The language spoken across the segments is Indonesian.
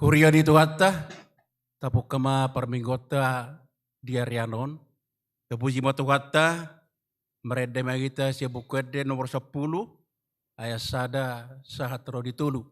Kuria di tuatta, tapuk kama parminggota diarianon. Kepuji matuhatta, merede magita siya bukwede nomor 10, ayat sada sahatro ditulu.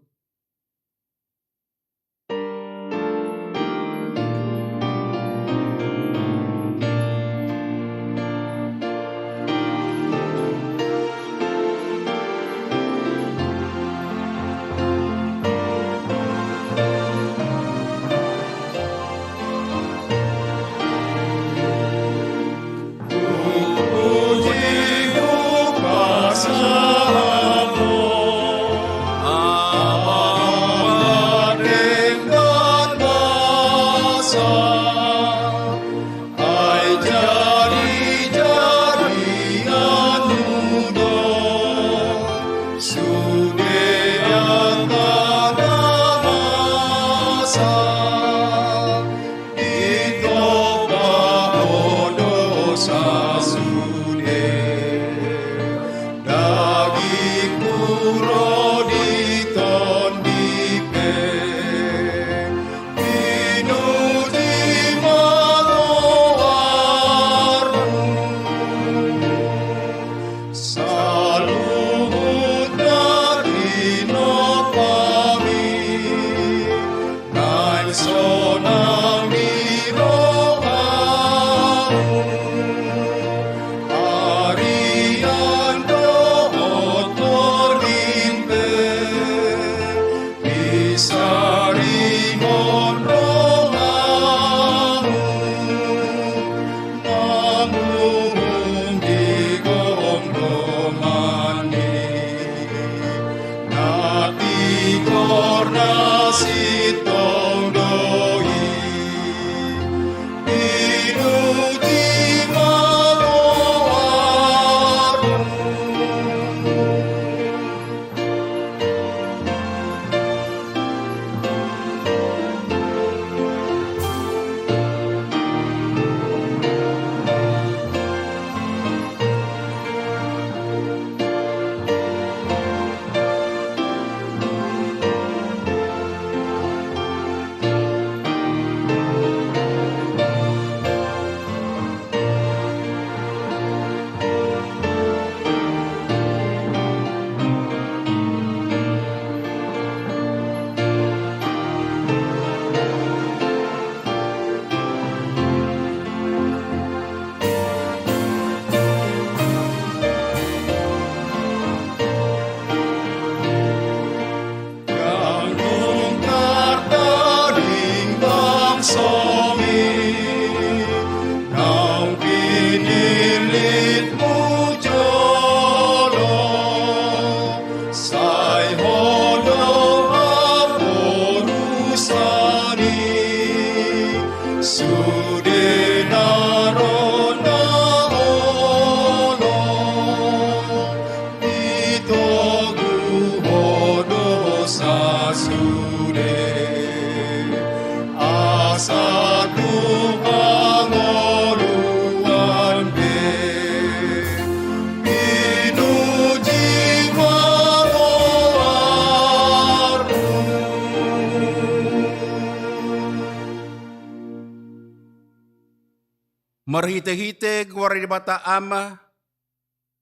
Marhite-hite guar di bata ama,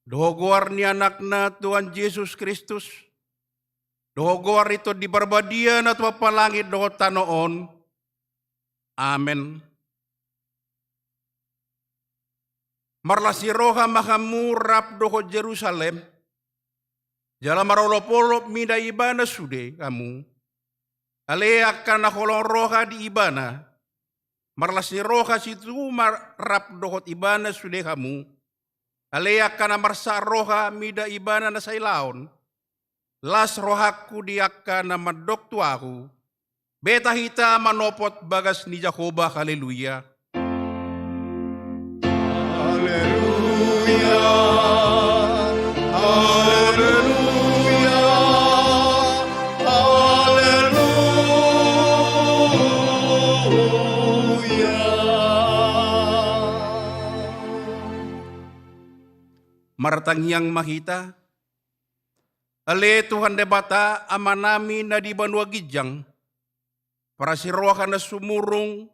dohogwar ni anakna Tuhan Yesus Kristus, dohogwar itu di barbadian atau palangit doho tanoon. Amen. Marlasi roha mahamurap doho Jerusalem, jala marolopolop mida ibana sude kamu, aleak kana kolong roha di ibana, marlasi roha situ marap dohot ibana sude kamu, aleak kana marsa roha mida ibana na sailaon, las rohaku diakka na madok tuaku, beta hita manopot bagas ni Jakoba, haleluya. Haleluya, haleluya, haleluya. Martangyang mahita, ale Tuhan debata amanami na di banwa gijang, para siroha na sumurong,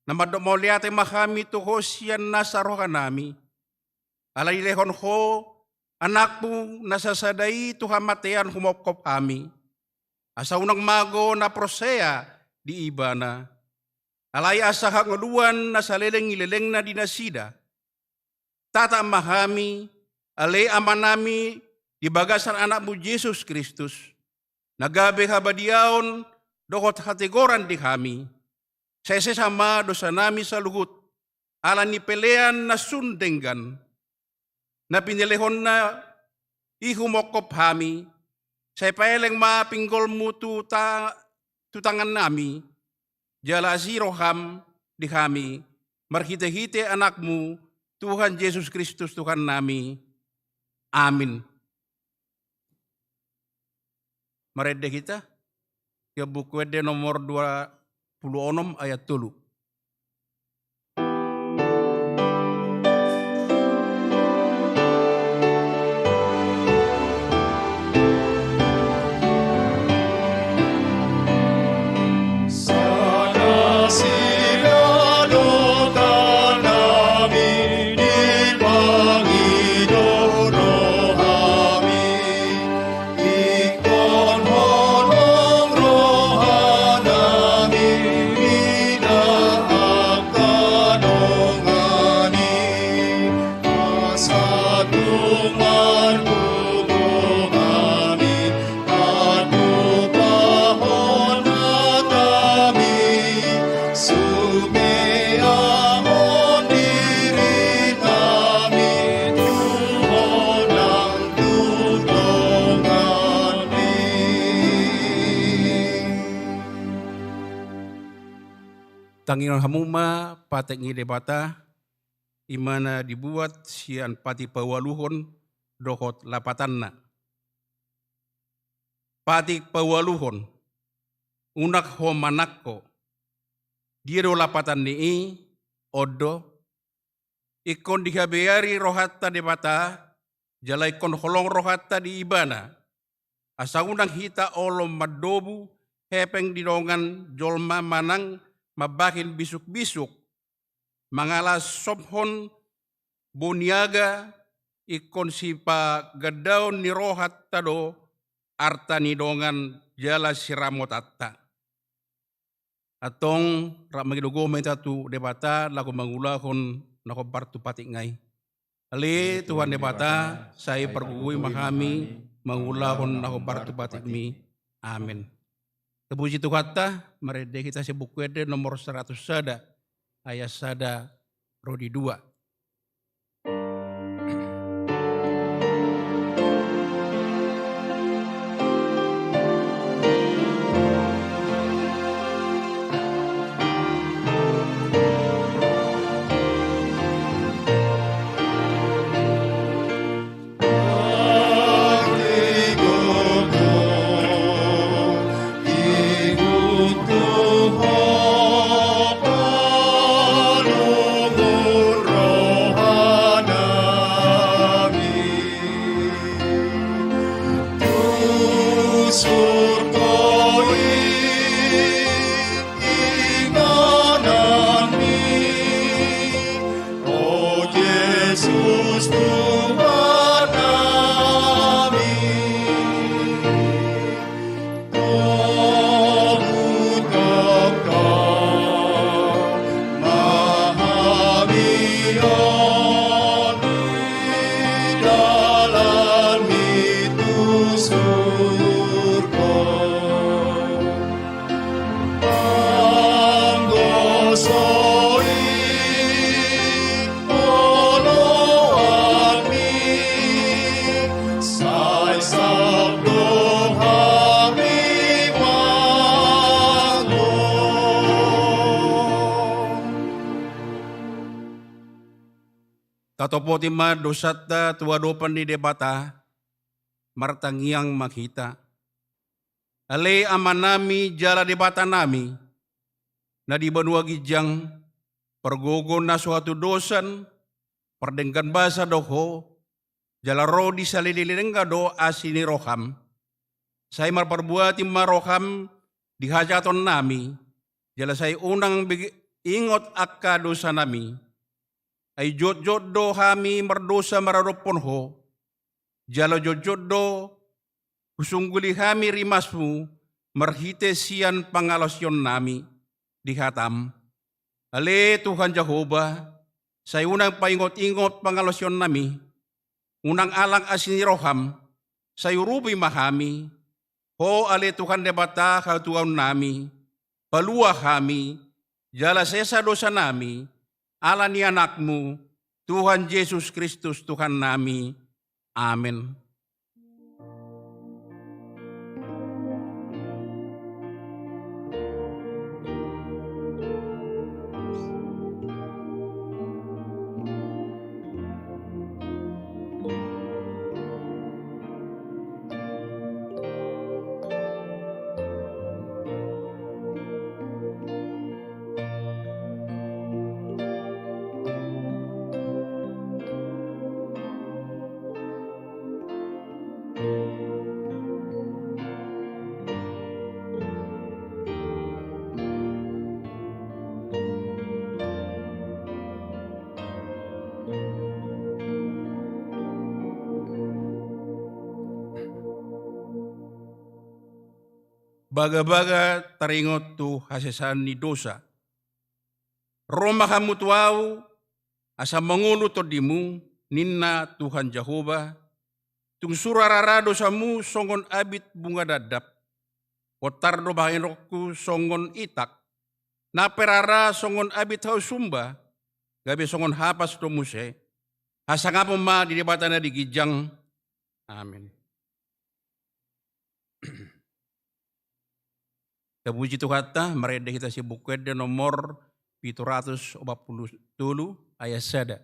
na madomoliate mahami tuho siyan nasa roha nami. Alay lehon ho, anakmu nasasadai tuha matean humokop kami. Asa unang mago na prosea di ibana. Alay asa hangaluan na sa leleng-ileleng na dinasida. Tata mahami, alay amanami, di bagasan anakmu Yesus Kristus. Nagabe habadiaon, dokot hatigoran di kami. Sesama dosa nami sa luhut, ala ni pelean na sundenggan. Na pinilihon na ihumokop kami, sa paeleng mapinggol mo tutangan nami, jala siroham di kami, marhite-hite anakmu, Tuhan Yesus Kristus Tuhan nami. Amin. Marede kita, ya buku ede nomor 26 ayat 3. Tanging hamuma patek ngide bata, imana dibuat sian pati pawaluhon dohot lapatanna. Patik pawaluhon, unak ho manakko, diero lapatan nii, odo, ikon dihabeari rohatta de bata, jalai kon holong rohatta di ibana, asa unang hita olom madobu, hepeng didongan jolma manang, mabakin bisuk-bisuk, mangalas sobhon boniaga, ikon sipa gadaon ni rohat tado, arta ni dongan jala siramot atta. Atong ramagidugo may tatu debata lagu mangulahon nako partu patik ngay. Ali Tuhan debata, saya pergugui mahami, mangulahon nako partu patik mi. Amin. Kepuji Tuhan ta, merede kita sebut kuede nomor 100 sada, ayat sada rodi 2. Tatopo tima dosata tua dopan di debata, martangiang makita. Ale amanami jala debata nami, na di banua gijang, pergogo na suatu dosan, perdengkan bahasa doho, jala rodi salililengga do asini roham. Saya marperbuati maroham dihajaton nami, Jala say unang ingot akka dosa nami, ay jod-jod do kami mardosa mararopon ho, jala jod-jod do kusungguli kami rimasmu, marhite siyan pangalasyon nami, dihatam. Ale Tuhan Jehovah, say unang paingot-ingot pangalasyon nami, unang alang asiniroham, say urubi mahami, ho ale Tuhan debata kautuan nami, palua kami, jala sesa dosa nami, ala ni anakmu, Tuhan Yesus Kristus Tuhan nami. Amen. Baga-baga taringot tu hasesan ni dosa. Roma kamu tuau asa mangulu to dimu ninna Tuhan Jehovah. Tung surarara dosamu songon abit bunga dadap. Kotar do bahin roku songon itak. Naperara songon abit hau sumba. Gabi songon hapas do muse. Asa nga ma di debatana di gijang. Amin. Puji Tuhan ta, mereda kita si bukwede nomor 740 ayat sada.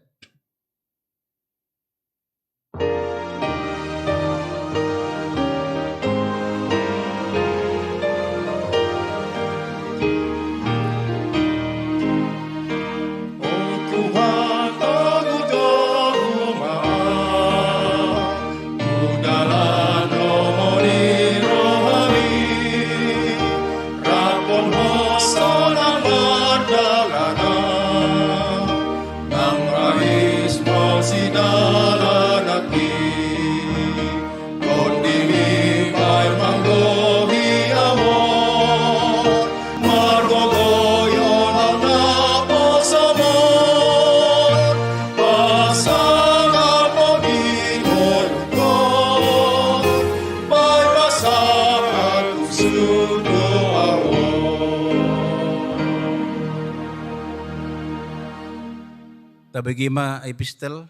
Tabagima epistel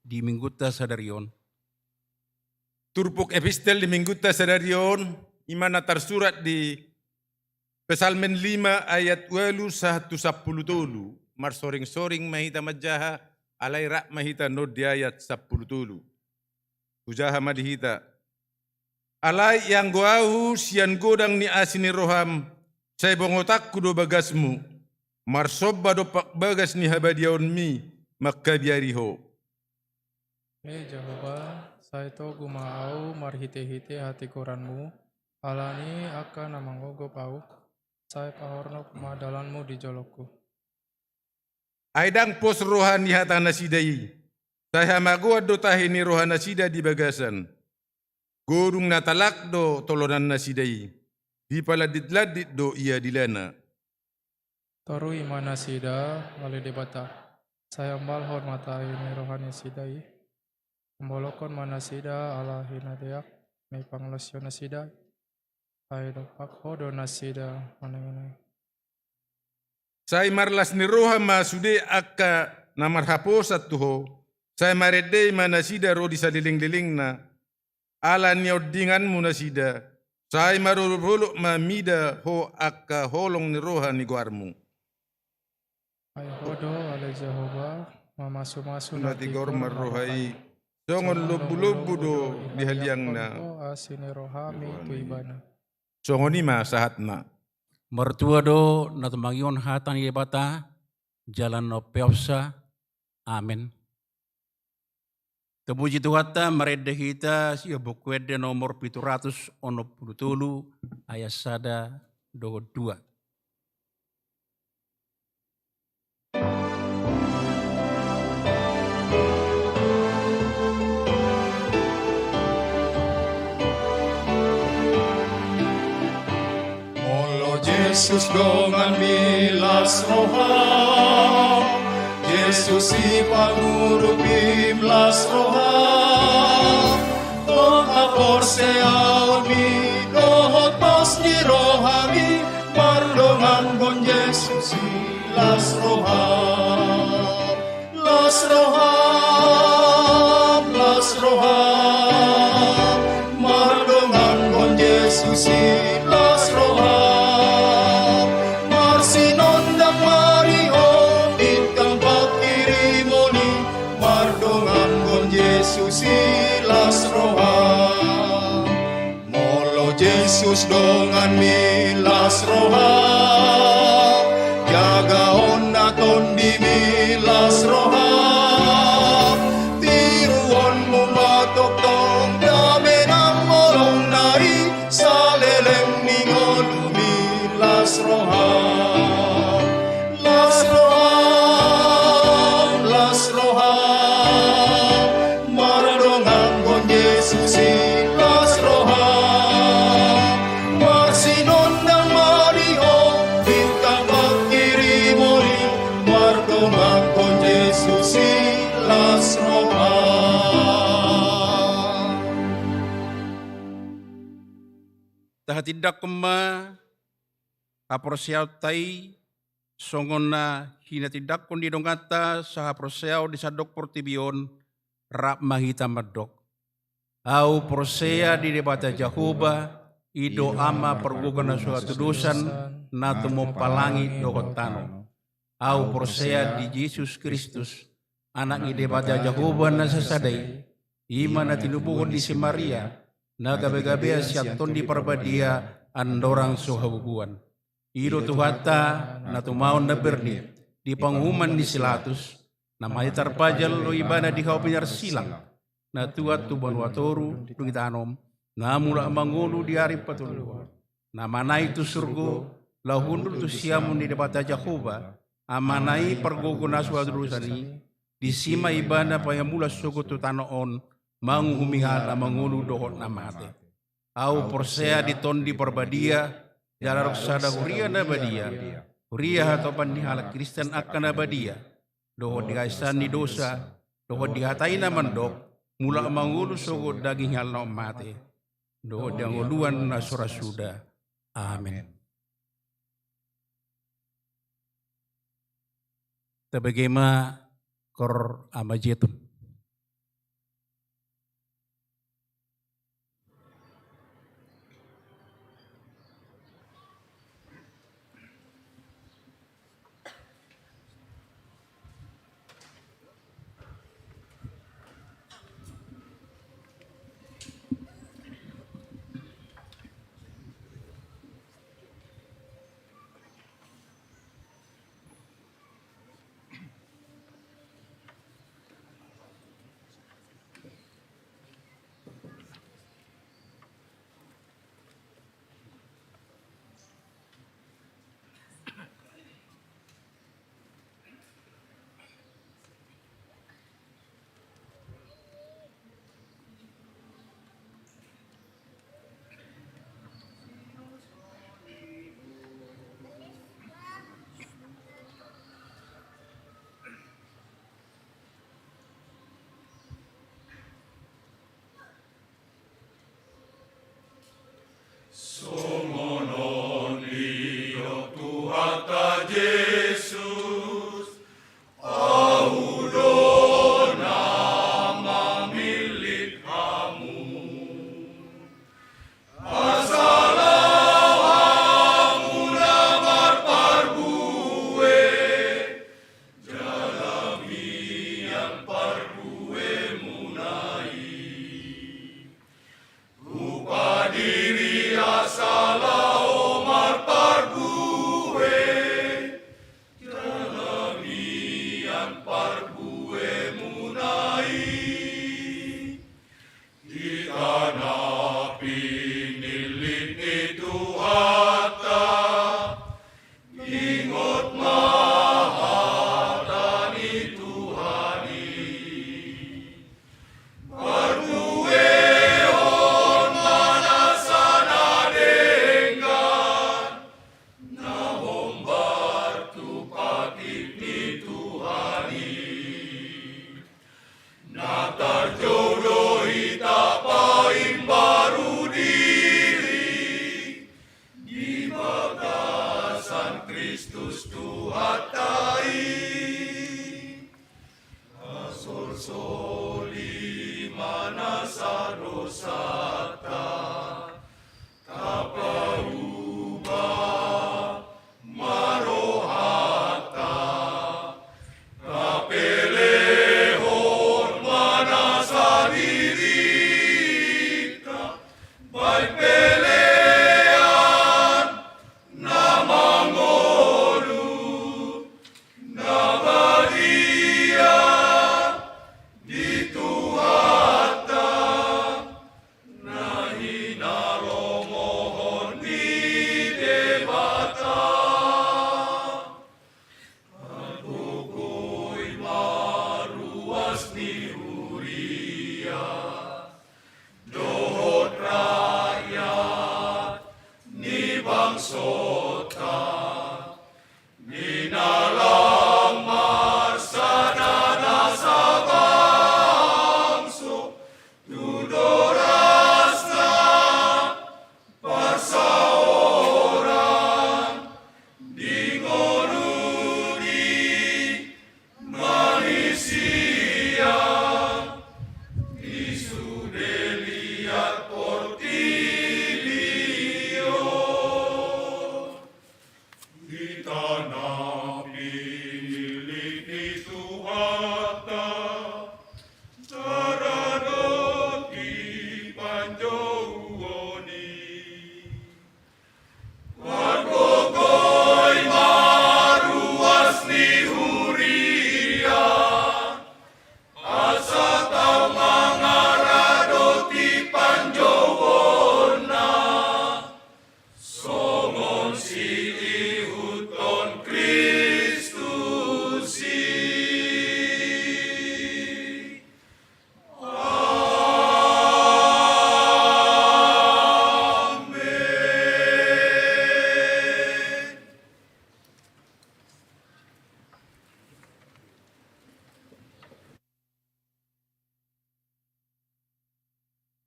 di mingguta sadarion. Turpuk epistel di mingguta sadarion, imana tersurat di Pesalmen 5 ayat 1 sampai 10. Mar soring-soring mahita majaha, alay rak mahita no di ayat 10. Ujaha madihita. Alay yang goahu sian godang ni asini roham, say bongotak kudo bagasmu. Marsobba do pak bagas ni habadiaon mi makkabiariho. Jehovah, saya to gumaau marhite-hite hati koranmu, alani akan namanggogo pau, saya pahorno pemadalanmu di jolokku. Aidang pos rohani hatana sidai, saya magoad do tahini rohana sida di bagasan. Gorung natalak do tolonan nasidai, di paladit-ladit do ia dilana. Toru imana sida wali debata. Saya mbal mata ini rohani sidai. Membolokon mana sida ala hina deak. May panglosyo na sida. Ay dopak hodo na sida. Manang. Saya marlas ni roha masude akka namarhaposat tuho. Saya marede mana sida ro di saliling-liling na. Ala niodingan mo na sida. Saya marululuk mamida ho akka holong ni roha ni guarmu. Ay hodo ale Jehovah mamasu-masu na tigor marrohai songon lobu-lobu do dihaliang na asini rohami tuibana songoni ma sahatna Mertua do na tumangion hatan ibata jalan no peopsa. Amin. Tepuji Tuhan ta mereda kita siya bukwede nomor 713 ayat sada do 2. Yesus dengan milas roha, Yesus si pangurut bimlas roha, Toha porseaon mi dohot pos di rohani, mardongan gon Yesus si las roha, las roha, las roha, mardongan gon Yesus si las roha, marsinondang mario itkang pakirimoni, mardongan gon Yesus si las roha, molo Yesus dongan milas roha, jagaon naton di milas roha, tiruon mo batok tong dame ng molong nai, sa leleng ningon milas roha, las roha, las roha, maradongan gon Yesus si las roha, marsinon ng mario bintang pakirimoni, maradongan gon Yesus si las roha. Tahatidak kema aporsiaw tay songon na hinatidak kundi dongata sa aporsiaw di sadok portibion rap mahita madok. Au prosea di debata Jahuba ido ama pergugan na suatu dosan na tumo palangi dokotano. Au prosea di Yesus Kristus anak i debata Jahuba na sasadai ima na tinubuhon di si Maria na gabe-gabe siaton di parbadia andorang sohabuguan. Iro tuhata na tumaon na berni di panghuman di silatus na may tarpajal lo ibana di kau pinyar silang na tuat tuban watoru dungitanom na mula mangulu di hari patuluan na manai tu surgo lahundur tu siamun di debata Jahoba amanai pergogona suadrusani di sima ibana payamula sugo tu tanoon manguhumihan na mangulu dohot na mate. Au porsea di tondi perbadia jalarok sada huria na badia. Huria atau pandihala Kristen akan na badia. Dohot dikaisan di dosa, dohot dihatai na mandok, mula mangulu sugo daging hal na mate. Dohot dianguluan na surasuda. Amin. Tabagema kor amajetun.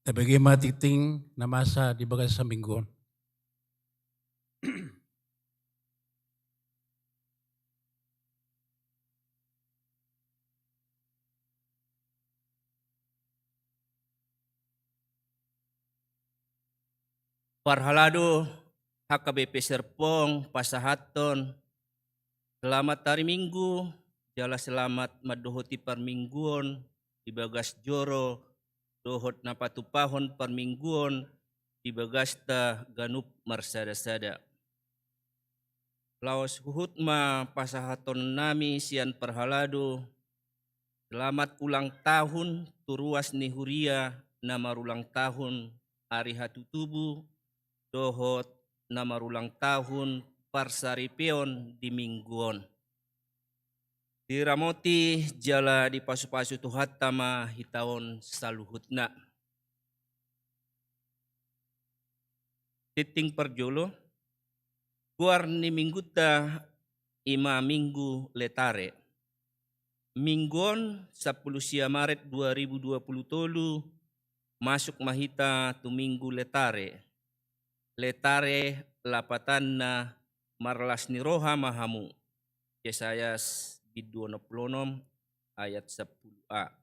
Tabagi matiting na masa di bagas sa minggon. Parhalado HKBP Serpong pasahaton selamat hari Minggu jala selamat madohoti parmingguon di bagas joro dohot napatupahon parmingguon di bagasta ganup marsada-sada. Laos huhut ma pasahaton nami sian parhalado selamat ulang tahun turuas ni Huria nama ulang tahun hari hatutubu dohot nama ulang tahun parsaripeon di mingguon. Di ramoti jala di pasu-pasu tuhat tama hitawon saluhutna. Titing perjolo, kuar ni mingguta ima minggu letare. Mingguon 10 Maret 2020 tolu masuk mahita tu minggu letare. Letare lapatan na marlas ni roha mahamu. Yesayas bidua 26 ayat 10a.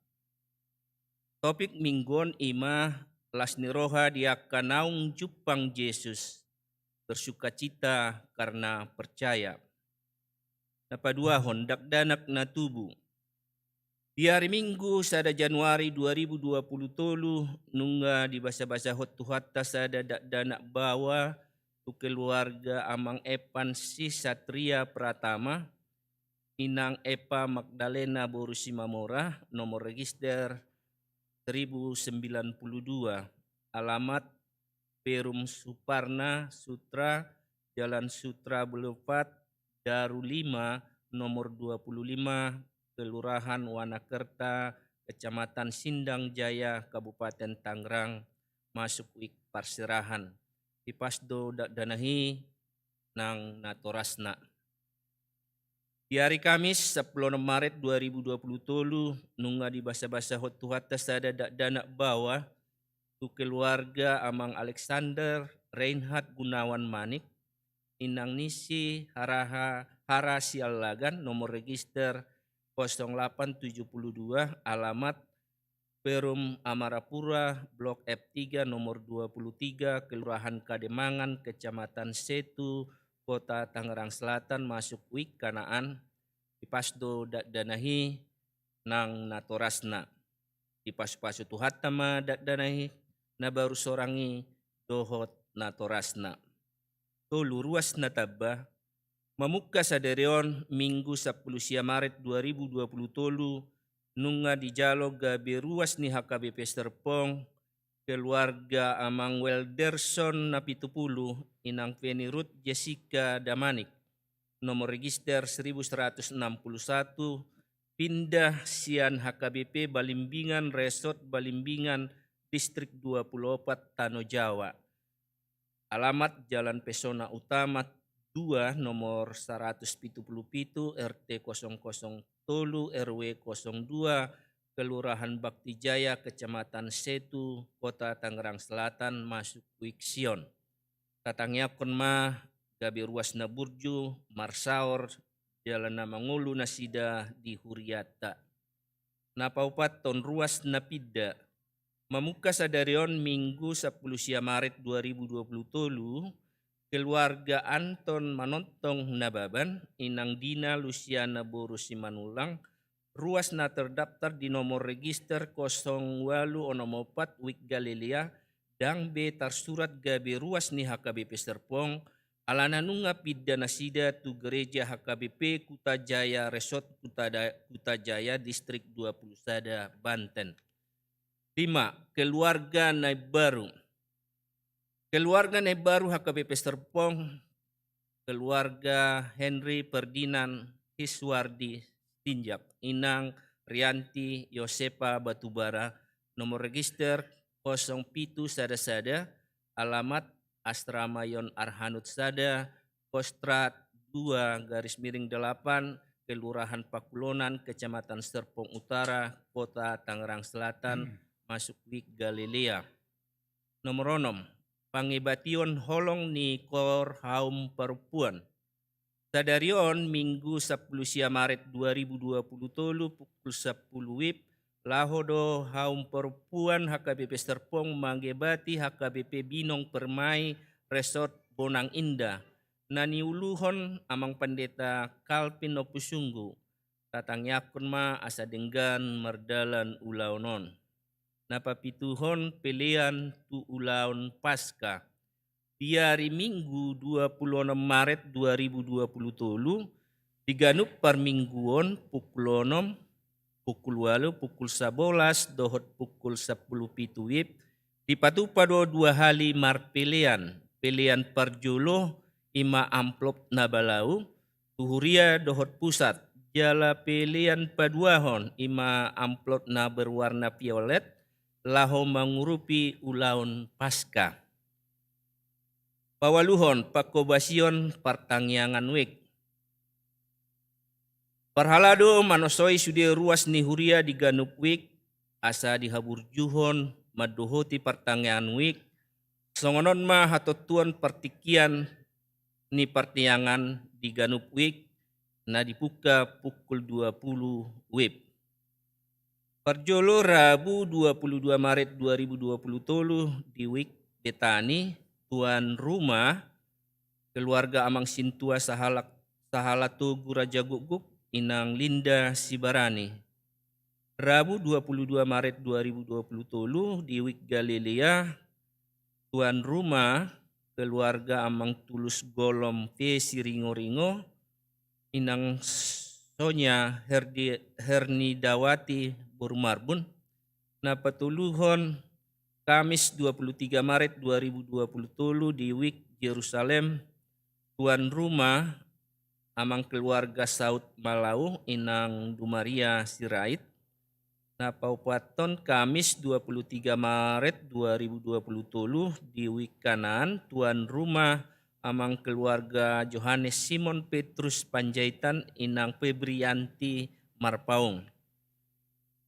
Topik mingguon ima las ni roha dia kanaung jupang Yesus bersukacita karena percaya. Napadua hondak danak na tubuh. Di hari Minggu sada Januari 2020 tolu nungga di basa-basa hot tuhatta sada danak bawa tu keluarga amang Epan si Satria Pratama Inang Epa Magdalena Borusimamora nomor register 1092 alamat Perum Suparna Sutra Jalan Sutra Boulevard Daru 5 nomor 25 Kelurahan Wanakerta, Kecamatan Sindang Jaya, Kabupaten Tangerang, masuk wik parserahan. Di pasdo danahi nang natorasna. Di hari Kamis 10 Maret 2020 tolu nunga di basa-basa hot tuhatta sada danak bawa tu keluarga amang Alexander Reinhard Gunawan Manik Inang Nisi Hara Sialagan nomor register 0872 alamat Perum Amarapura, Blok F3 nomor 23, Kelurahan Kademangan, Kecamatan Setu, Kota Tangerang Selatan, masuk Wik Kanaan, Ipasdo Danahi, Nang Natorasna. Dipasu-pasu Tuhatama Danahi, Nabaru Sorangi, Dohot Natorasna. Tolu ruas nataba, Mamuka saderion Minggu 10 Maret 2020 tolu, nunga di jalo gabe ruas ni HKBP Serpong, keluarga Amang Welderson na 70, inang Penny Ruth Jessica Damanik, nomor register 1161, pindah Sian HKBP Balimbingan Resort Balimbingan, Distrik 24 Tano Jawa. Alamat Jalan Pesona Utama 2 nomor 177 RT 003 RW 02 Kelurahan Bakti Jaya Kecamatan Setu Kota Tangerang Selatan masuk Wiksion. Tatangnya konma gabi ruas na burju Marsaor Jalan na Mangulu Nasida di Huriata. Napaupat ton ruas napida. Mamuka sadarion Minggu 10 Maret 2020 tolu, keluarga Anton Manontong Nababan, inang Dina Luciana Boru Simanulang, ruas na terdaftar di nomor register 0804 Wik Galilea, dang be tarsurat gabe ruas ni HKBP Serpong, alananunga pidda nasida tu gereja HKBP Kutajaya Resort Kutajaya Distrik 20 Sada Banten. 5. Keluarga Naib Baru. Keluarga Naib Baru HKBP Serpong, keluarga Henry Ferdinand Hiswardi Tinjak, inang Rianti Yosepa Batubara, nomor register 07 Sada, alamat Asrama Yon Arhanut Sada, Kostrat 2-8, Kelurahan Pakulonan, Kecamatan Serpong Utara, Kota Tangerang Selatan, masuk Wik Galilea. Nomor 6, pangibation holong ni Kor Haum Perempuan. Sadarion Minggu 10 Maret 2020 tolu pukul 10 WIB, Lahodo Haum Perempuan HKBP Serpong mangebati HKBP Binong Permai Resort Bonang Indah. Naniuluhon amang pendeta Kalpin Opusunggu. Tatangnyakon ma asa denggan merdalan ulaunon. Napapituhon pilihan tu ulaun Pasca. Di hari Minggu 26 Maret 2020 tolu, diganup permingguon pukul 6, pukul 8, pukul 11, dohot pukul 10 pitu WIB, dipatupado 2 hali marpilian, pilihan perjulo, 5 amplop nabalau, tuhuria dohot pusat, jala pilihan paduahon, 5 amplop na berwarna violet, laho mengurupi ulaun Pasca. Pawaluhon pakobasion pertangyangan Wik. Perhalado manosoi sudi ruas ni huria di ganup Wik, asa dihaburjuhon madohoti pertangyangan Wik, songonon ma hatotuan pertikian ni pertangyangan di ganup Wik, na dibuka pukul 20 WIB. Perjolo Rabu 22 Maret 2020 tolu di Wik Betani, tuan rumah keluarga Amang Sintua Sahalatu Guraja Guguk, inang Linda Sibarani. Rabu 22 Maret 2020 tolu di Wik Galilea, tuan rumah keluarga Amang Tulus Golom P. Siringo-ringo, inang Sonya Hernidawati Burmarbun, na patuluhon Kamis 23 Maret 2020 tolu di Wik Yerusalem, tuan rumah amang keluarga Saud Malau, inang Dumaria Sirait, na paupaton Kamis 23 Maret 2020 tolu di Wik Kanaan, tuan rumah amang keluarga Johannes Simon Petrus Panjaitan, inang Febrianti Marpaung.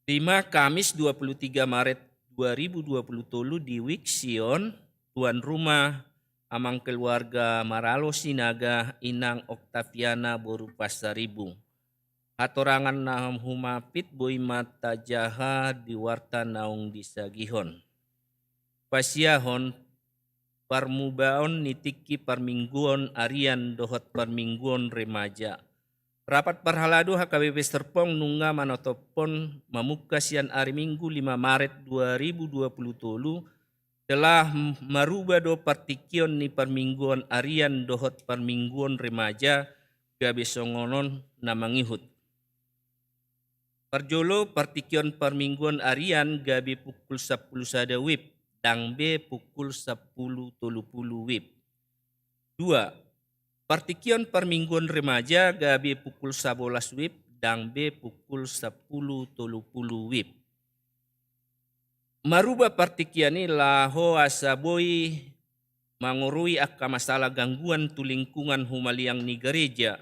5 Kamis 23 Maret 2020 tolu di Wik Sion, tuan rumah amang keluarga Maralo Sinaga, inang Oktaviana Boru Pasaribu. Hatorangan nahum humapit boy mata jaha di warta naung disagihon. Pasiahon parmubaon nitiki parmingguon arian dohot parmingguon remaja. Rapat parhaladu HKBP Serpong nungga manotopon mamuka sian hari Minggu 5 Maret 2020 telah merubah do partikion ni parmingguan arian dohot parmingguan remaja gabe songonon namangihut. Parjolo partikion parmingguan arian gabe pukul 10 sada wib, dang B pukul 10.30 wib. 2. Partikion parmingguan remaja gabe pukul 11 wib, dang B pukul 10.30 wib. Maruba partikian ini laho asaboi mangurui akka masalah gangguan tu lingkungan humaliang ni gereja,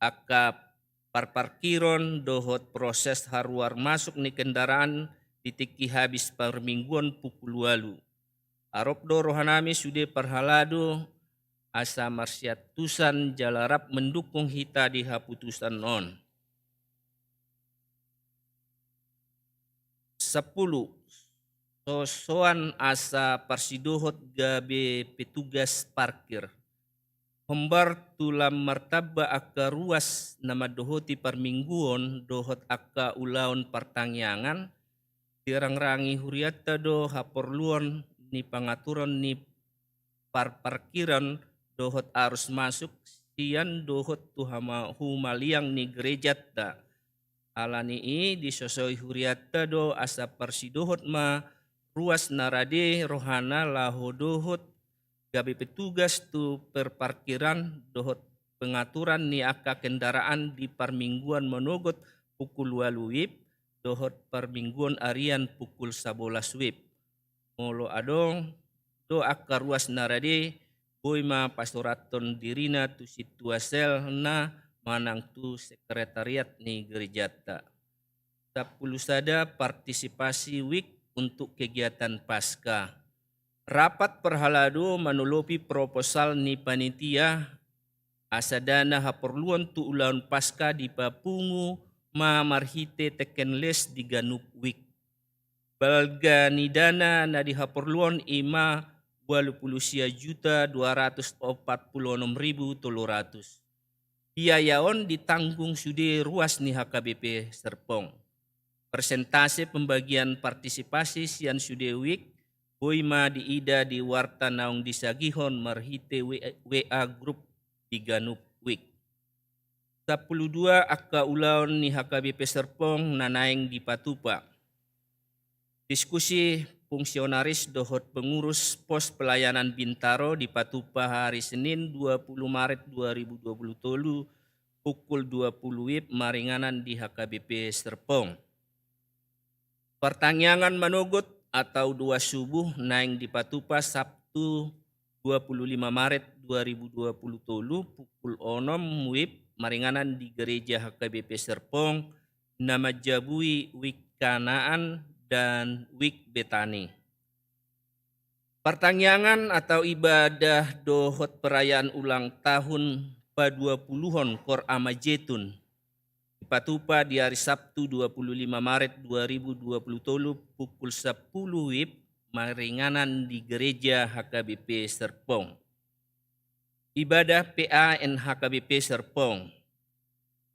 akka parkiron dohot proses haruar masuk ni kendaraan ditiki habis parmingguan pukul 8. Arop do rohanami sudah parhalado asa marsiatusan jalarap mendukung hita di haputusan non. 10. Sosoan asa parsidohot gabe petugas parkir. Hombar tulam martaba akka ruas nama dohoti parmingguon dohot akka ulaon partangyangan dirang-rangi huriata do haporluon ni pangaturan ni parkiran dohot arus masuk sian dohot tuhama humaliang ni gereja ta. Alani i disosoi huriata do asa parsidohot ma ruas narade rohana laho dohot gabe petugas tu perparkiran dohot pengaturan ni akka kendaraan di parmingguan menogot pukul 8 wib dohot parmingguan arian pukul 11 wib. Molo adong do akka ruas narade boy ma pastoraton dirina tu situasel na manang tu sekretariat ni gerejata. 10 sada partisipasi week untuk kegiatan pasca. Rapat perhalado manulopi proposal ni panitia asadana haperluan tu ulaun pasca di papungu ma marhite tekenles di ganup week. Balga ni dana na di haperluan ima 80.246.300. Biayaon ditanggung sude ruas ni HKBP Serpong. Persentase pembagian partisipasi sian sude week boima diida di warta naung disagihon marhite WA grup di ganup week. 12 akka ulaon ni HKBP Serpong nanaing di Patupa. Diskusi fungsionaris dohot pengurus pos pelayanan Bintaro di Patupa hari Senin 20 Maret 2020 pukul 20 wib maringanan di HKBP Serpong. Pertanyaan manogot atau 2 subuh naing di Patupa Sabtu 25 Maret 2020 pukul 6 wib maringanan di gereja HKBP Serpong nama Jabui Wik Kanaan dan Wik Betani. Pertanyaan atau ibadah dohot perayaan ulang tahun Pa-20-hon Kor Amajetun di Patupa di hari Sabtu 25 Maret 2020 pukul 10 wib maringanan di gereja HKBP Serpong. Ibadah PAN HKBP Serpong.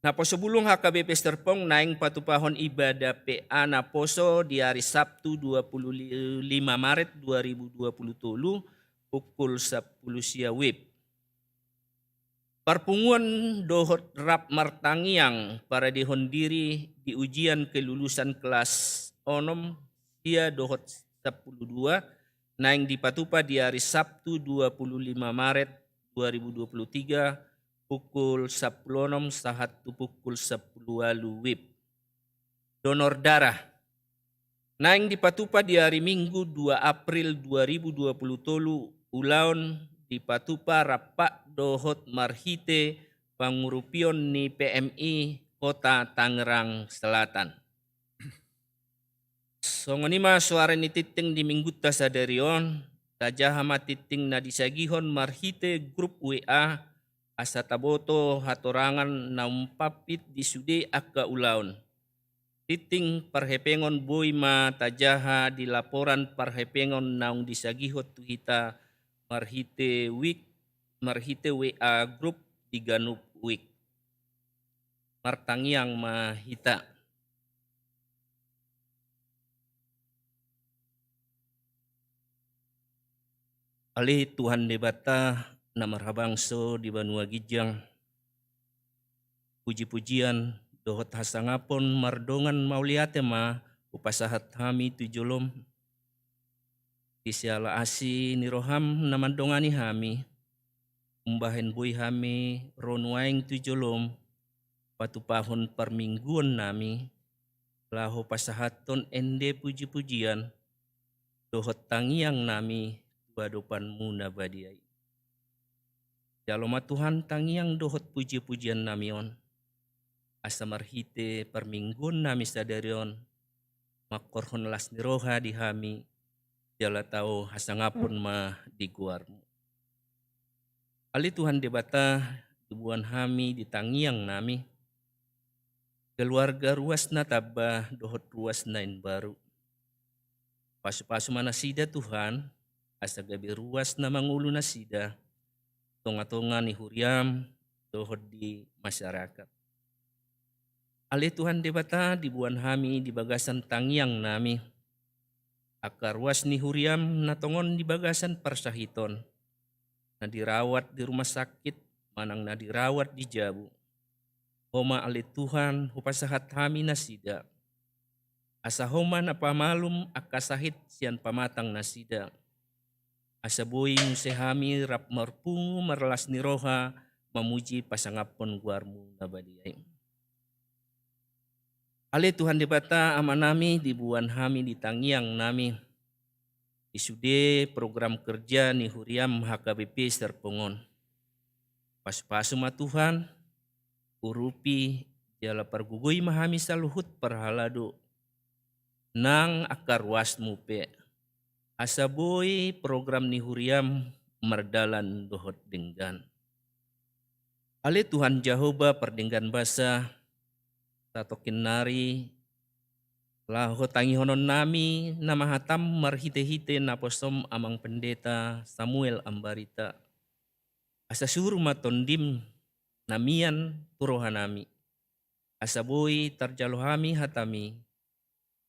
Naposo bulung HKBP Serpong naing patupahon ibadah PA naposo di hari Sabtu 25 Maret 2020 pukul 10 sia wib. Perpunguan dohot rap martangiang para dihondiri di ujian kelulusan kelas onom dia dohot 12 naing di Patupa di hari Sabtu 25 Maret 2023 pukul 10 sahat pukul 10 wib. Donor darah naing di Patupa di hari Minggu 2 April 2020 ulaon di Patupa rapak dohot marhite pangurupion ni PMI Kota Tangerang Selatan. Songonima suara ni titing di minggu tasadarion tajah hama titing na disagihon marhite grup WA asa taboto hatorangan naumpapit di sude akka ulaon. Titing parhepengon boy ma tajaha di laporan parhepengon naung disagihot tuhita marhite WA group di ganup week. Martangiang mahita. Ali Tuhan debata na marhabangso di Banua Gijang. Puji-pujian dohot hasangapon mardongan mauliate ma upasahat hami tujolom. Isiala asi ni roham namandongani hami. Umbahen boy hami ronuaing tujolom. Patupahon permingguan nami. Laho pasahaton ende puji-pujian. Dohot tangiang nami badopanmu nabadiai. Jaloma Tuhan tangiang dohot puji-pujian namion. Asa marhite permingguan nami sadarion. Makorhon las niroha di hami. Jala tau hasangapun ma di guarmu. Ali Tuhan debata tubuhan hami di tangiang nami. Keluarga ruas na tabah dohot ruas nain baru. Pasu-pasu mana sida Tuhan. Asa gabi ruas na mangulo na sida, tonga-tonga ni huriam, dohod di masyarakat. Ali Tuhan debata di buan hami di bagasan tangiang nami. Akar ruas ni huriam na tongon di bagasan parsahiton. Na dirawat di rumah sakit, manang na dirawat di jabu. Homa ali Tuhan hupasahat hami na sida. Asa homa na pamalum akasahit sian pamatang na sida. Asa boing sehami rap marpungu marlas niroha mamuji pasangapon guarmu nabadiai. Ale Tuhan debata amanami di buan hami di tangiang nami. Isude program kerja ni huriam HKBP Serpongon. Pas-pasu ma Tuhan, urupi jala pargugui mahami saluhut parhalado. Nang akar wasmu pe. Asa boy program ni huriam merdalan dohot denggan. Ale Tuhan Jehovah perdenggan basa tatokin nari laho tangi honon nami nama hatam marhite-hite naposom amang pendeta Samuel Ambarita. Asa suruh matondim namian turohanami. Asa boy tarjalohami hatami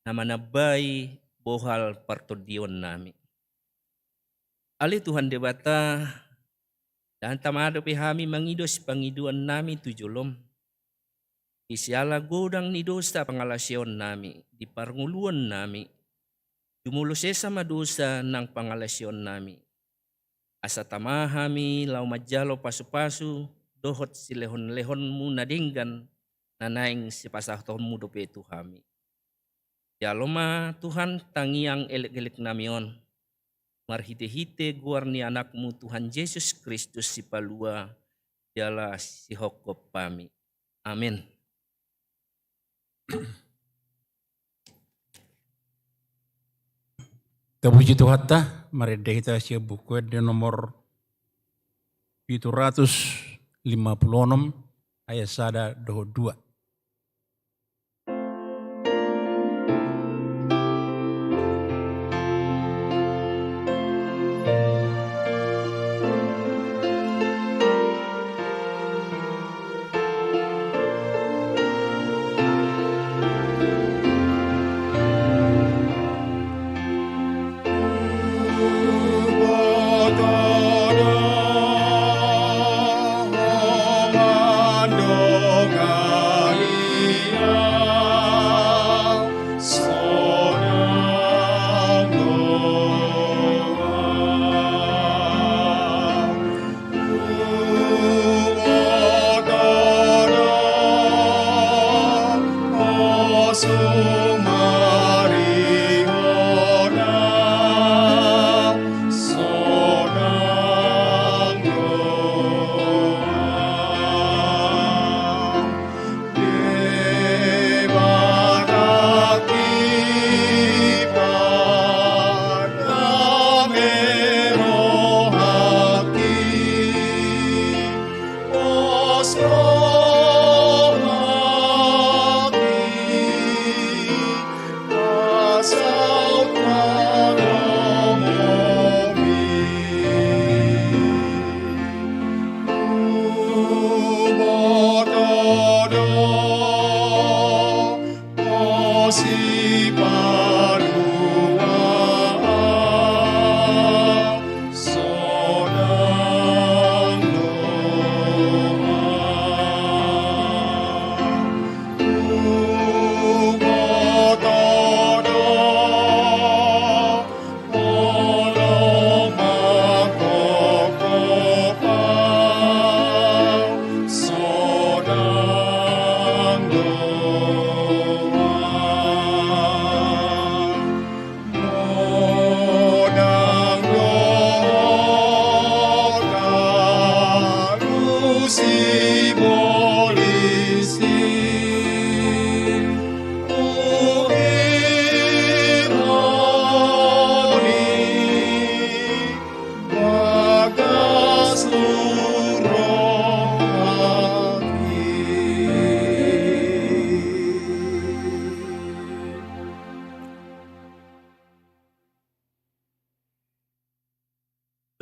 nama nabai bohal partodion nami. Ali Tuhan debata dan tamado pihami mangidos pangiduan nami tujolom. Isiala godang ni dosa pangalasyon nami di parnguluan nami. Jumulos sama dosa ng pangalasyon nami. Asa tamahami lau majalo pasu-pasu dohot silehon-lehon mu nadinggan nanaing si pasahton mu dope tuhami. Jaloma Tuhan tangiang elek-elek namion. Marhite-hite guar ni anakmu Tuhan Yesus Kristus si palua. Jala si hokop pami. Amin. Puji Tuhan ta, mari kita siap buku di nomor 756 ayat 1-2.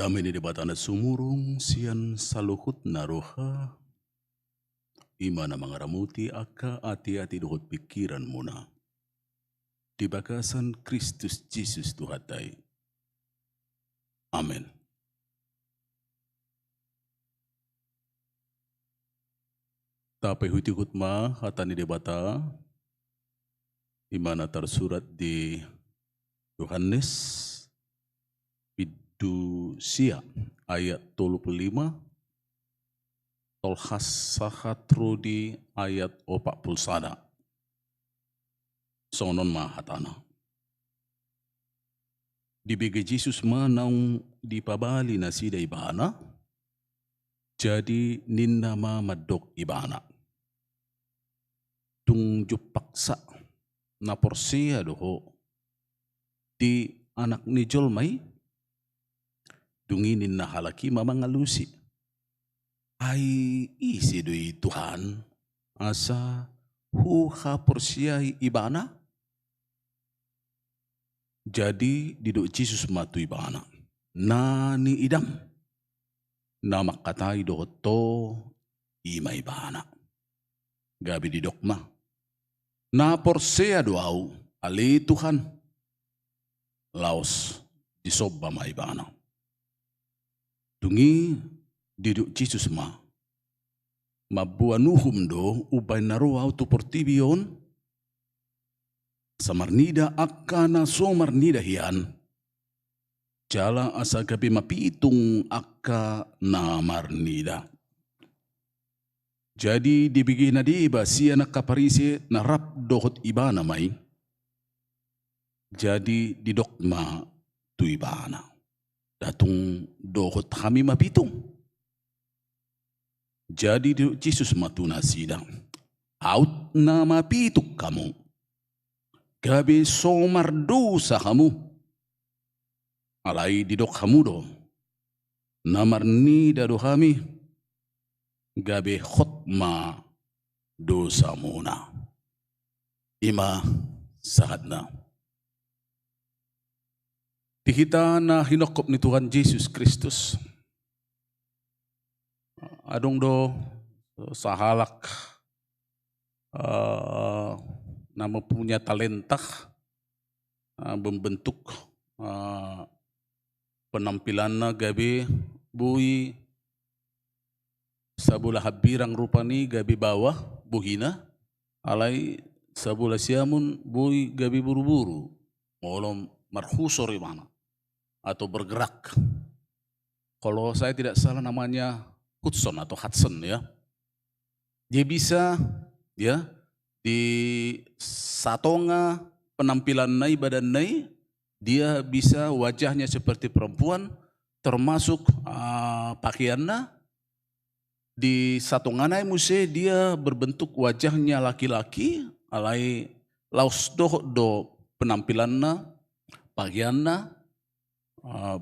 Damai di batana sumurung sian saluhut naroha imana mangaramuti aka ati-ati dohot pikiran muna. Di bakasan Kristus Jesus Tuhatai. Amin. Tapi huti hutma hatani debata imana tersurat di Yohanes Pidusia ayat 35 tolhas sahatrudi ayat 41. Sonon mahatana. Dibege Jesus manang dipabali na sida ibana, jadi ninna madok ibana. Tung jupaksa na porsia doho di anak ni Jolmai, dunginin na halaki mamangalusi. Ay isi doi Tuhan, asa huha porsia ibana. Jadi diduk Jesus matu ibana. Nani idam. Nama katai doto ima ibana. Gabi didok ma. Na porsea doau ali Tuhan. Laos disobba ma ibana. Dungi diduk Jesus ma. Mabuanuhum do ubay naruau tu portibion. Samarnida akana somarnida hian. Jala asa gabi mapitung akka namarnida. Jadi dibigi na diba siya nakaparise na rap dohot ibana may. Jadi didokma tu ibana. Datung dohot kami mapitung. Jadi Jesus matuna sidang. Out na mapituk kamu. Gabi somar dosa kamu. Alai didok kamu do. Namarnida do kami. Gabi khotma dosa muna. Ima sahadna. Di kita na hinokop ni Tuhan Yesus Kristus. Adong do sahalak na mempunyai talenta membentuk penampilanna gabi bui sabula habirang rupani gabi bawah buhina alai sabula siamun bui gabi buru-buru molom marhusor mana atau bergerak. Kalau saya tidak salah namanya Hudson atau Hudson ya. Dia bisa ya di satonga penampilan nai badan nai dia bisa wajahnya seperti perempuan termasuk pakaiannya di satonga nai muse dia berbentuk wajahnya laki-laki alai laus do penampilannya pakaiannya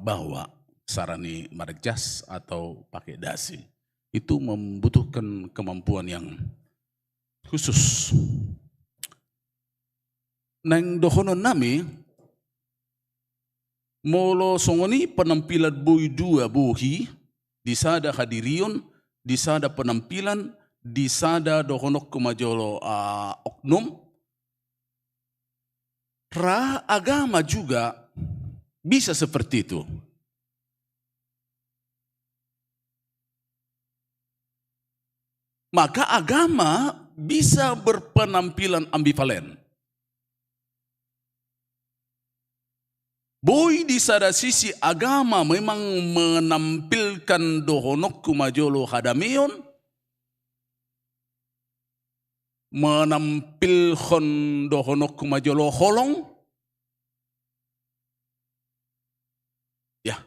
bahwa sarani marjas atau pakai dasi itu membutuhkan kemampuan yang khusus. Nang dohonon nami molo songoni penampilan bui dua buhi disada hadirion disada penampilan, disada penampilan disada dohonok kumajolo oknum daerah agama juga bisa seperti itu. Maka agama bisa berpenampilan ambivalen. Boy di sada sisi agama memang menampilkan dohonok kumajolo hadameon, menampilkan dohonok kumajolo holong, ya.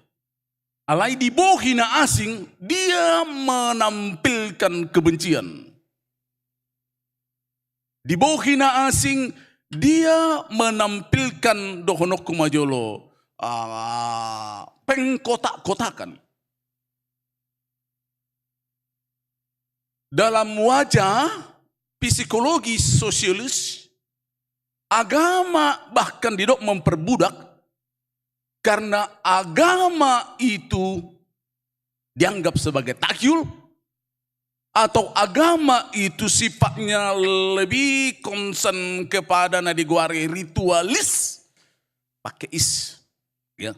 Alai di bohina asing, dia menampilkan kebencian. Di bohina asing, dia menampilkan dohonok kumajolo pengkotak-kotakan. Dalam wajah psikologi sosiologis, agama bahkan tidak memperbudak karena agama itu dianggap sebagai takyul, atau agama itu sifatnya lebih concern kepada nadiguari ritualis pakai ya.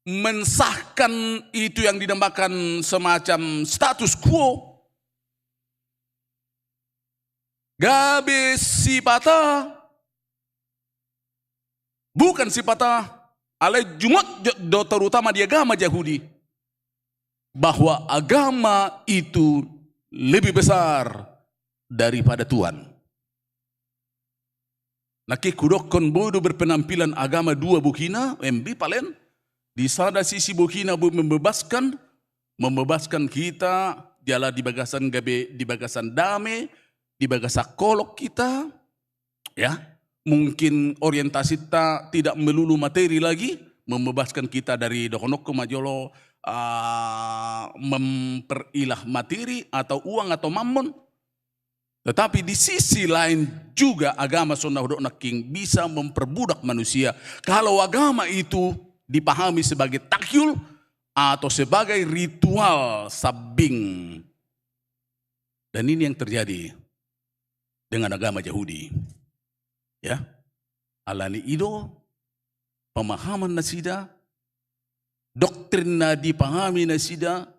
Mensahkan itu yang dinamakan semacam status quo. Gabe sipata bukan sipata ale jumat do terutama di agama Yahudi, bahwa agama itu lebih besar daripada Tuhan. Naki kudokon bodo berpenampilan agama dua bukina, MB palen. Di sada sisi bukina membebaskan kita, jala di bagasan gabe, di bagasan dame, di bagasan kolok kita, ya. Mungkin orientasi kita tidak melulu materi lagi, membebaskan kita dari dohonok kumajolo, memperilah materi atau uang atau mammon. Tetapi di sisi lain juga agama sunnah naking bisa memperbudak manusia. Kalau agama itu dipahami sebagai takyul atau sebagai ritual sabing. Dan ini yang terjadi dengan agama Yahudi. Ya. Alani ido pemahaman nasida, doktrin na dipahami nasida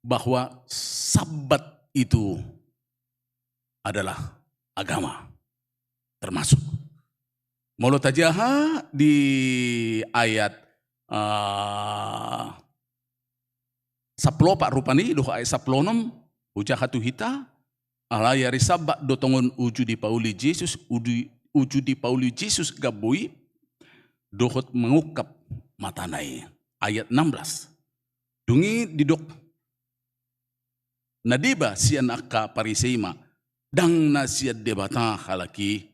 bahwa Sabat itu adalah agama termasuk. Mulut ajaha di ayat 10 Pak Rupani doh ayat 10 ujahatu hita alayari Sabat dotongon uju di Pauli Yesus uju di Pauli Yesus gabui dohot mengukap matanai. Ayat 16. Dungi didok nadiba sian akka pariseima dang nasiat debata halaki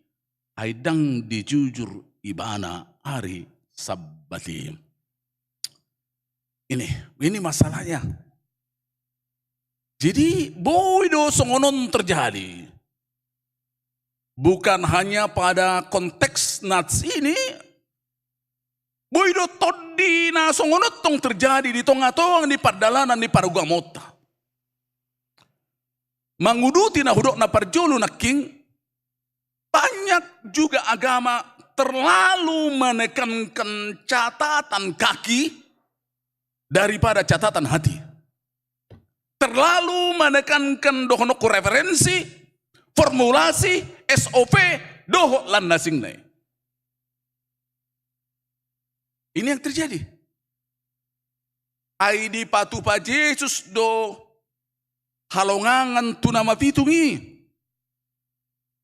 ay dang dijujur ibana hari Sabbati. Ini masalahnya. Jadi boido songonon terjadi. Bukan hanya pada konteks nats ini, boido todi na songonot tong terjadi di tonga-tonga di pardalanan di parugamota. Manguduti na hudok na parjolo na king, banyak juga agama terlalu menekankan catatan kaki daripada catatan hati. Terlalu menekankan dohonok referensi, formulasi, SOP, dohok lan nasing nai. Ini yang terjadi. Aidi patu pa Yesus do halongangan tu nama pitungi.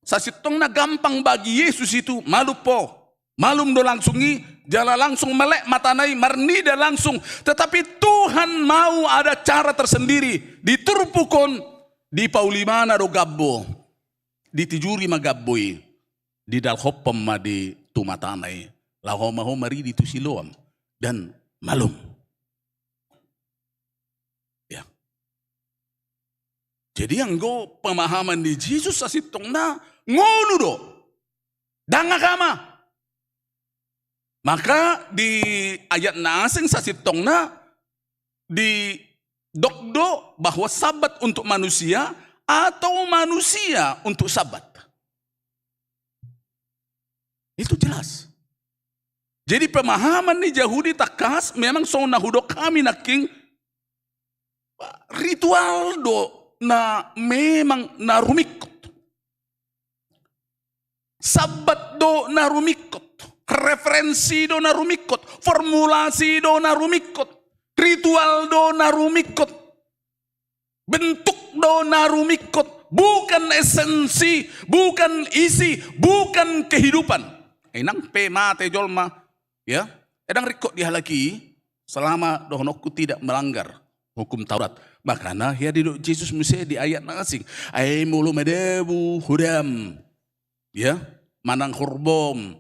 Sasitong na gampang bagi Yesus itu malu po. Malum do langsungi, jala langsung melek matanai marnida langsung. Tetapi Tuhan mau ada cara tersendiri. Diturpukon di paulimana do gabbo. Ditijuri magabboi. Di dalhoppam ma di tumatanai. Laho-maho mari di tusiloam. Dan malum. Ya. Jadi yang go pemahaman di Yesus sasitong na ngonu do. Dan agama. Maka di ayat nasing sasitong na di dokdo bahwa Sabat untuk manusia atau manusia untuk Sabat. Itu jelas. Jadi pemahaman ni Yahudi takas memang so nahudok kami naking ritual do na memang narumikot. Sabat do narumikot. Referensi do narumikot. Formulasi do narumikot. Ritual do narumikot. Bentuk do narumikot. Bukan esensi, bukan isi, bukan kehidupan. Enang mate jolma, ya. Edang rikot dia lagi selama dohonokku tidak melanggar hukum Taurat. Makanya ya di Yesus Musa di ayat nasing. Ai mulu medebu hudam. Ya, manang hurbom.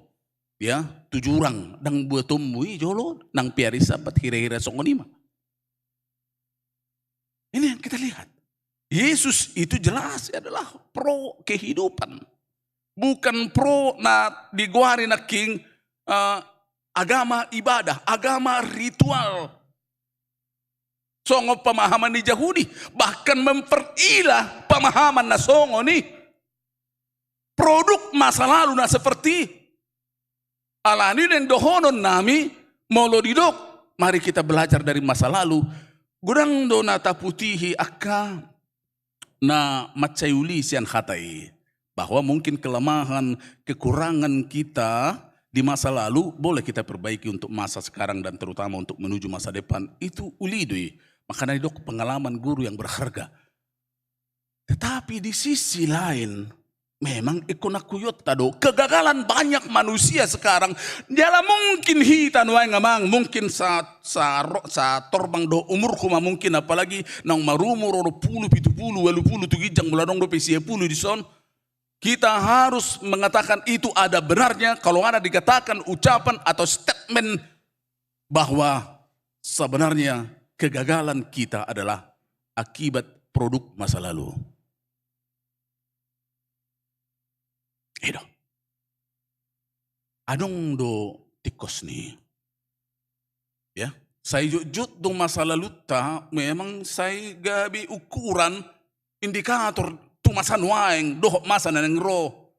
Ya, 7 orang dang buat tumbui jolo nang piari sabat hira-hira songonima. Ini yang kita lihat. Yesus itu jelas adalah pro kehidupan. Bukan pro na diguari na king agama ibadah, agama ritual. Songo pemahaman di Yahudi. Bahkan memperilah pemahaman na songo ni. Produk masa lalu na seperti alani dan dohonon nami molo didok. Mari kita belajar dari masa lalu. Gudang donata putihi akka na macayuli sian hatai. Bahwa mungkin kelemahan, kekurangan kita di masa lalu boleh kita perbaiki untuk masa sekarang dan terutama untuk menuju masa depan. Itu ulidui. Makanya itu pengalaman guru yang berharga. Tetapi di sisi lain, memang ikonakuyot tado. Kegagalan banyak manusia sekarang. Jala mungkin hitan wae ngamang. Mungkin sa torbang do umur kuma mungkin apalagi nang marumur oro 10, 70, 80 tu gijang muladong do pesia 10 di son. Kita harus mengatakan itu ada benarnya kalau ada dikatakan ucapan atau statement bahwa sebenarnya kegagalan kita adalah akibat produk masa lalu. Itu. Adong do tikos ni. Ya, saya jujut do masa lalu ta memang saya gabi ukuran indikator tu masa nuaing doh masa naneng ro.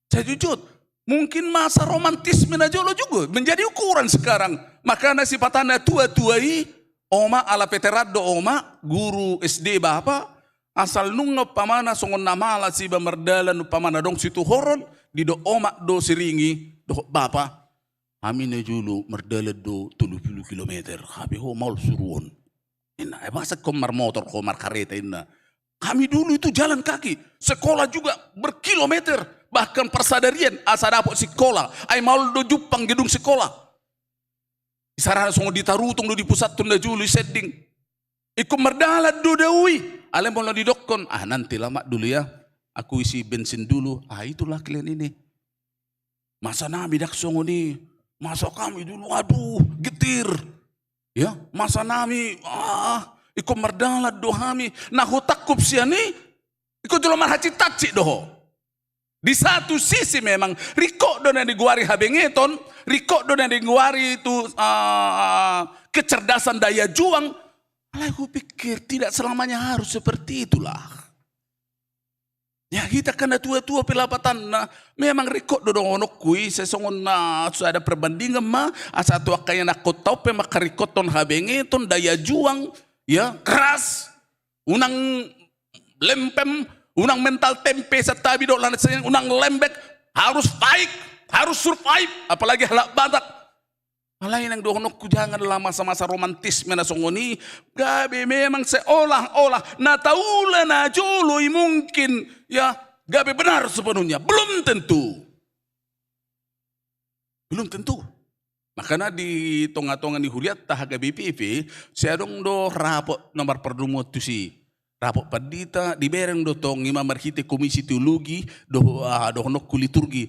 Saya jujut mungkin masa romantisme na jolo juga menjadi ukuran sekarang. Makanya si patana tua-tuai oma ala peterado oma guru SD bapa asal nungga pamana songon namala si bamerdalan pamana dong situ horon di do oma do siringi do bapa amine julu merdala do 30 kilometer habi ho maul suruon ina masa komar motor komar kareta ina kami dulu itu jalan kaki sekolah juga berkilometer bahkan persadarian asa dapot sekolah ai maul do jupang gedung sekolah isarana songo ditarutung do di pusat tunda julu setting iku merdala do dawi ale mau didokon nanti lama dulu ya aku isi bensin dulu itulah kalian ini masa nabi dak songo ni masa kami dulu aduh getir ya masa nabi iku merdala dohami nah hutakkup siani iku julo marhaci taci doho di satu sisi memang riko do yang diguari habengeton riko do yang diguari itu kecerdasan daya juang. Aku pikir tidak selamanya harus seperti itulah. Ya kita kena tua-tua pelapatan na memang rekod dodong onok kui sesongon na sudah ada perbandingan ma asa tua kaya nak kotau pe makarikoton habengeton daya juang ya keras unang lempem unang mental tempe satabi do lan unang lembek harus fight harus survive apalagi halak badak. Lain yang dohonokku jangan dalam masa-masa romantisme na songoni gabe memang seolah-olah na taula na joloi mungkin ya gabe benar sepenuhnya belum tentu makanya di tonga-tonga di huriat tahaga BPP saya dong do rapot nomor perdumo tu si rapot padita di bereng do tong ima marhite komisi teologi do honokku liturgi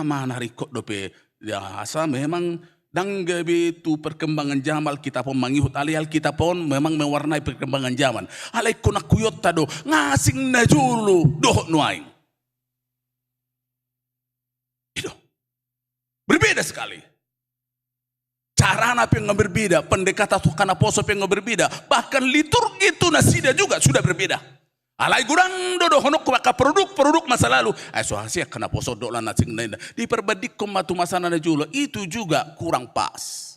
mana rikot do pe ya asa memang dan gabe tu perkembangan zaman kita pun mangihut alihal kita pun memang mewarnai perkembangan zaman. Alai kona kuyot tado ngasing na julu doh nuaing. Itu berbeda sekali. Cara apa yang berbeda, pendekatan karena poso yang berbeda, bahkan liturgi itu nasida juga sudah berbeda. Alay gurang dodo honok ko maka produk masa lalu. Ay so hasia kana posodok lan nasing na diperbadik ko matu masana na julo. Itu juga kurang pas.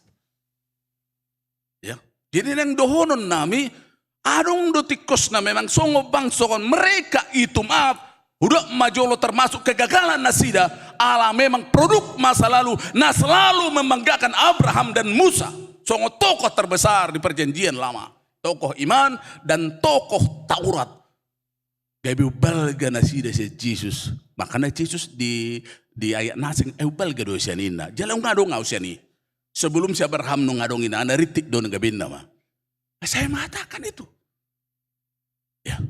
Ya. Jadi nang dohonon nami adong do tikos na memang songo bangsokon mereka itu maaf udah majolo termasuk kegagalan nasida ala memang produk masa lalu nah selalu membanggakan Abraham dan Musa songo tokoh terbesar di perjanjian lama tokoh iman dan tokoh Taurat gabi balga nasida si Jesus makanya Jesus di ayat nasing balga do sianina jalan ngadong siani sebelum si Abraham no ngadongin ana ritik do ngabin nama. Saya mengatakan itu. Ya.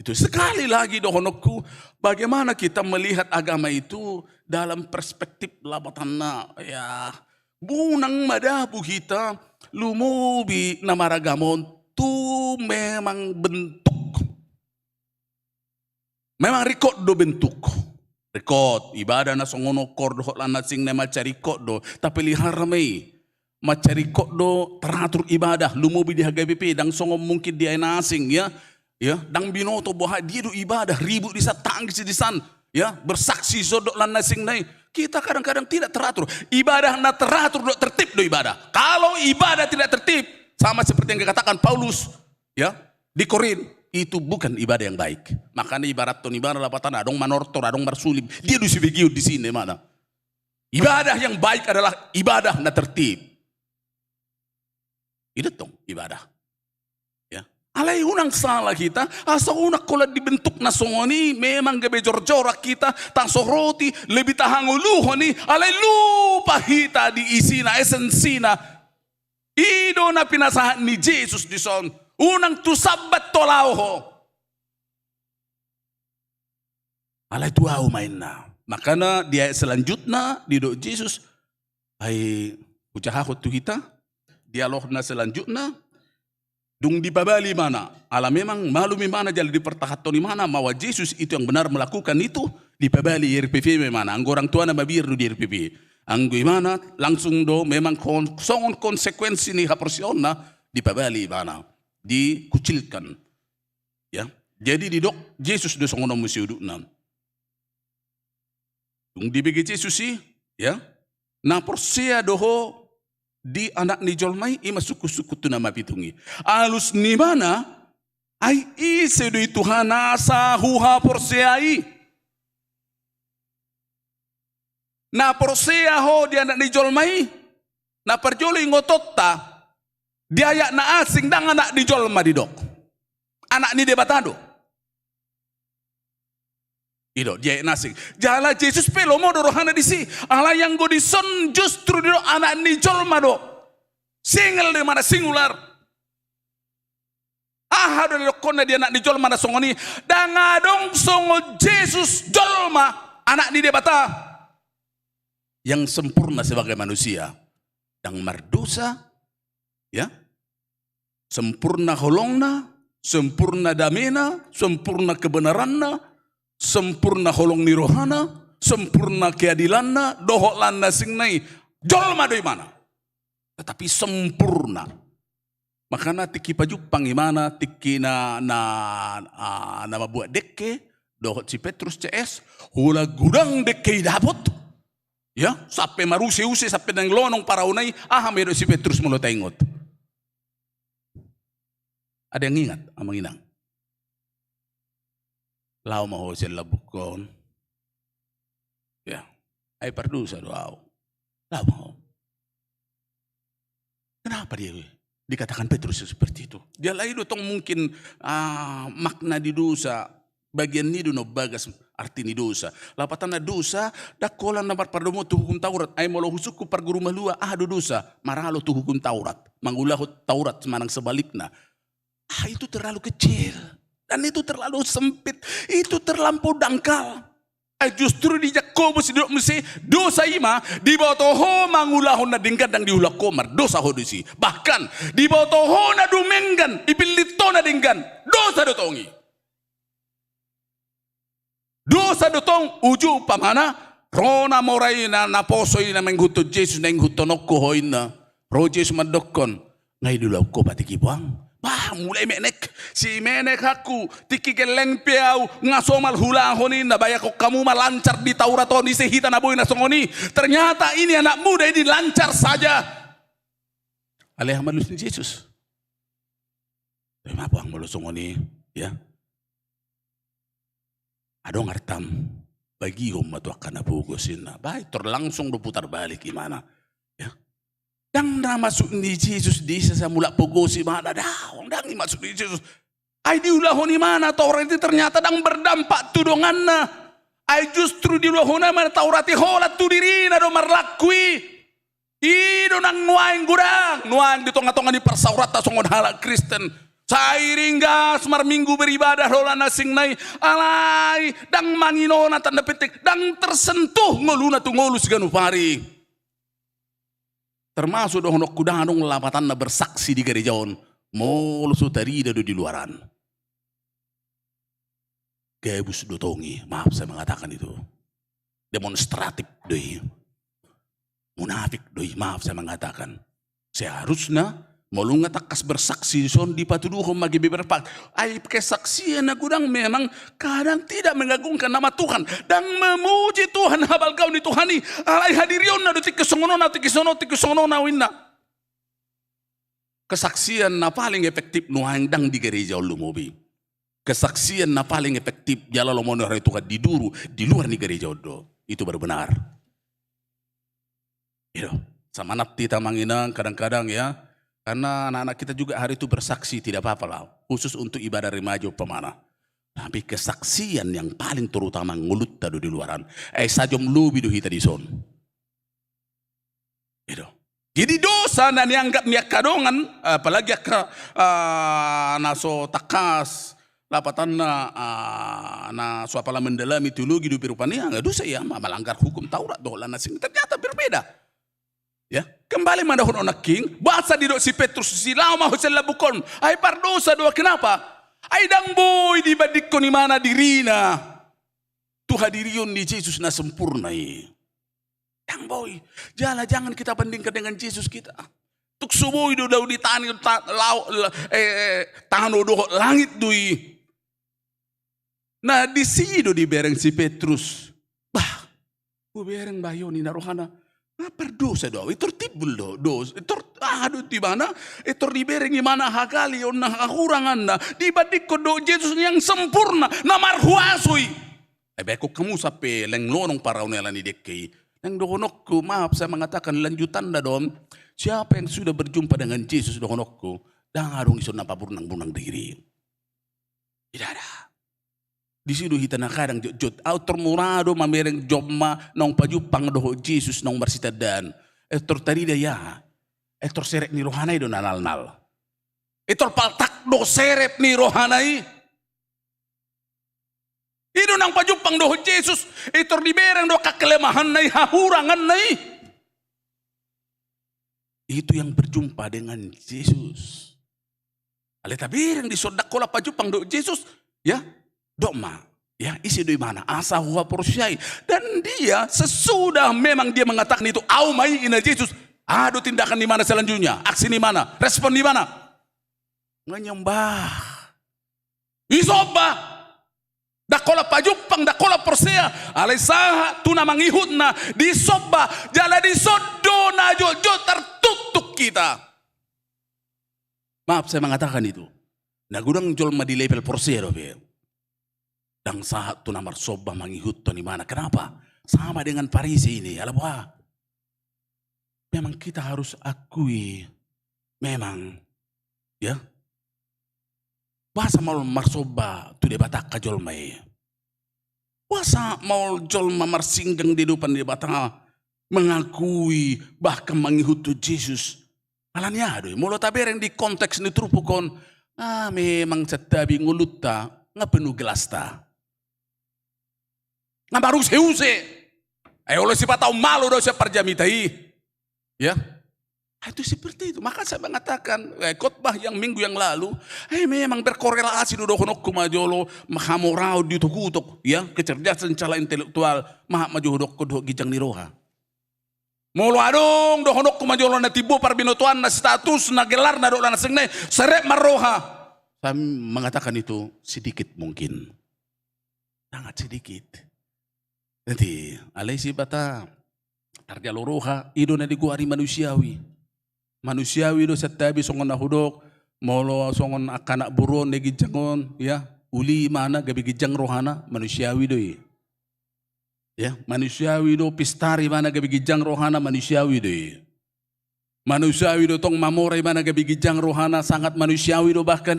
Itu sekali lagi dohonokku bagaimana kita melihat agama itu dalam perspektif labatanna ya bunang madabu kita lumubi namaragamon tu memang bentuk. Memang record do bentuk. Record ibadah na songono kordo lan sing na macari do tapi liharamai macari do teratur ibadah lumubi di HGBP dang songo mungkin di asing ya dang binoto bahwa dia do ibadah ribut di tangis di san ya bersaksi sodok lan nasing nai kita kadang-kadang tidak teratur ibadah na teratur do tertib do ibadah kalau ibadah tidak tertib sama seperti yang dikatakan Paulus ya di Korin itu bukan ibadah yang baik makanya ibarat ton ibadah lapatan adong manortor adong marsulim dia do sibegiu di sini mana ibadah yang baik adalah ibadah na tertib. Itu dong ibadah. Ya. Alay unang salah kita, asa unak kola dibentuk na songoni, memang gabe jor-jorak kita, tang roti, lebih tahanguluho ni, alay lupa kita di isina, esensina. Ido na pinasahan ni Jesus di son, unang tu sabat tolauho. Alay tuaw main na. Makana dia selanjutnya di do Jesus, ay ucahakot tu kita, dialog na selanjutnya dung dipabali mana ala memang malumi mana jadi dipertahaton di mana mawa Yesus itu yang benar melakukan itu dipabali RPP mana anggo orang tua na mabir di RPP anggo mana langsung do memang songon konsekuensi ni haporsionna dipabali mana dikucilkan ya jadi di dok Yesus do songono musiudukna dung dibagi Yesus sih ya na porsia doho di anak ni jolmai ima suku-suku tu nama pitungi. Alus ni mana ai ise do Tuhan asa huha porseai. Na porsea ho di anak ni jolmai na perjoli ngototta dia ayak na asing dang anak di jolma di dok. Anak ni debatado. Ido dia nasing. Jala Jesus pelo mo do rohana di si. Ala yang go di son justru di anak ni jolma do. Single di mana singular. Ah do lokona dia anak ni jolma na songoni. Dangadong songo Jesus jolma anak ni debata. Yang sempurna sebagai manusia. Dang mardosa ya. Sempurna holongna, sempurna damena, sempurna kebenaranna. Sempurna holong ni rohana, sempurna keadilanna, dohok lana sing nai, jolma doi mana. Tetapi sempurna. Makanya tiki pajupang imana, tiki na mabuat deke, dohok si Petrus CS, hula gudang deke dapot. Ya, sampai marusi-usi, sampai nang lonong paraunay, medo si Petrus mulo taingot. Ada yang ingat, amang inang? Lau mau sila bukon. Ya, ay pardusa doaw. Lau mau. Kenapa dia dikatakan Petrus seperti itu? Dia lain tong mungkin makna di dosa bagian ni no bagas arti ni dosa. Lapatan na dosa dakolan na pardomo tu hukum Taurat ay molo husuku par guru malua do dosa maralo tu hukum Taurat. Mangulahot Taurat semanang sebalikna. Itu terlalu kecil. Dan itu terlalu sempit, itu terlampau dangkal. Justru di Yakobus duduk mesti dosa ima di bawah toho mangulahon na dinggan dan diulak komar dosa hodisi. Bahkan di bawah toho na dumenggan ipilito na dinggan dosa dotongi. Dosa dotong uju pamana rona moray na naposoy na menghuto Jesus na menghuto nokko hoy na ro Jesus madokon ngay dulaw ko pati kibuang Bah, mulai menek. Si menek aku. Tiki keleng piau. Ngasomal hulahoni. Nabaya kok kamu malancar di Tauratoni. Sehita naboy nasongoni. Ternyata ini anak muda ini lancar saja. Aleh malus ni Yesus. Apa ang malusongoni? Ya. Adong artam. Bagi matuak na bugusin na. Baik, terlangsung putar balik gimana. Ya. Dang na masuk ni Jesus di sa mula pugusin mana daw. Dang ni masuk ni Jesus. Ay di ulahon ni mana Taurat itu ternyata dang berdampak tudongan na. Ay justru di ulahon na mana Taurat holat tu diri na do marlakui. Ido nang nuaing gudang. Nuaing di tengah-tengah di persaurat ta songon halak Kristen. Sairinggas marminggu beribadah rola nasing nai alai dang mangino na tanda petik dang tersentuh ngoluna tu ngolus ganu pari termasuk doh nok kudanong lapatan na bersaksi di gerejaon molus utari dadu di luaran gebus dotongi maaf saya mengatakan itu demonstratif doi munafik doi maaf saya mengatakan seharusnya Molunga takas bersaksi son di patuduh magi beberapa ay kesaksian na gudang memang kadang tidak mengagungkan nama Tuhan dan memuji Tuhan habal kau ni Tuhani alai hadirion na dutik kesongono na tikesono na winna kesaksian na paling efektif nuhang dang di gereja lumobi kesaksian na paling efektif jala lomono hari Tuhan diduru di luar ni gereja do itu baru benar itu sama napti tamanginang kadang-kadang ya. Karena anak-anak kita juga hari itu bersaksi tidak apa-apa lah. Khusus untuk ibadah remaja pemana. Tapi kesaksian yang paling terutama ngulut tadu di luaran. Sajom lubi do hita di son. Itu. Jadi dosa na nianggap niak kadongan. Apalagi naso takas. Lapatan na suapala mendalami teologi do pirupania. Nggak dosa ya. Melanggar hukum Taurat. Dola nasing ternyata berbeda. Ya, kembali madahon onak king, bahasa di si Petrus silau mau sela bukon, ay pardosa doa kenapa? Ay dang boy di badik ko ni mana dirina, tu hadirion di Yesus na sempurna dang boy, jangan kita bandingkan dengan Yesus kita. Tuk suboy do daw di tani tangan do langit dui. Nah di sido di bereng si Petrus, bah, bereng bayo ni narohana. Perdosa do, itu tibul do, itu aduh di mana, itu dibereng di mana hakali, ona akurangan na, dibadik ko do Yesus yang sempurna, namar huasui. Beko kamu sampai leng lonong parau nela ni dekei, leng dohonokku maaf saya mengatakan lanjutan da dom, siapa yang sudah berjumpa dengan Yesus dohonokku, dah harung iso napa burnang diri. Tidak ada. Di situ kita nak kadang jod autor murado mamereng jomma nong pajupang doho Jesus nong bersita dan etor tadi dia ya etor serep ni rohanai do nal etor paltak do serep ni rohanai itu nong pajupang doho Jesus etor libereng do kakelemahan nai hahurangan nai itu yang berjumpa dengan Yesus aleta bereng di sodakola pajupang do Jesus ya dogma, ya isi di mana asa huwa porsyai dan dia sesudah memang dia mengatakan itu au mai ina Yesus aduh tindakan di mana selanjutnya aksi di mana respon di mana nganyembah isoba dakola pajupang dakola persea alaisaha tuna mangihutna disoba jala disodo na jojo tertutup kita maaf saya mengatakan itu nah gudang jolma di level persea do dan saat tu namar sobah mangihut tu di mana? Kenapa? Sama dengan Farisi ini. Alabuah. Memang kita harus akui, memang, ya. Bahasa mau marsoba tu dia batak kajol mai. Bahasa mau jol mamar singgang di depan dia batak mengakui bahkan mangihut tu Yesus. Alanya aduh. Mula tabereng di konteks ni trupukon. Memang setabi nguluta ngapenu gelasta. Nga baru seuse. Oleh siapa tahu malu dosa perjamitai. Ya. Itu seperti itu. Maka saya mengatakan khotbah yang minggu yang lalu. Memang berkorelasi do honok kumajolo. Mahamorau ditukutuk. Ya. Kecerdasan cala intelektual. Maha majuhodok kodok gijang niroha. Molo adong do honok kumajolo na tibo parbinotuan na status na gelar na do na sengne serep maroha. Saya mengatakan itu sedikit mungkin. Sangat sedikit. Nanti alay si bata tarjaloroha ido na diguari manusiawi. Manusiawi do setabi songon na hudok molo songon akanak buron negi jangon ya uli mana gabi gijang rohana manusiawi do ya manusiawi do pistari mana gabi gijang rohana manusiawi do manusiawi do tong mamoray mana gabi gijang rohana sangat manusiawi do bahkan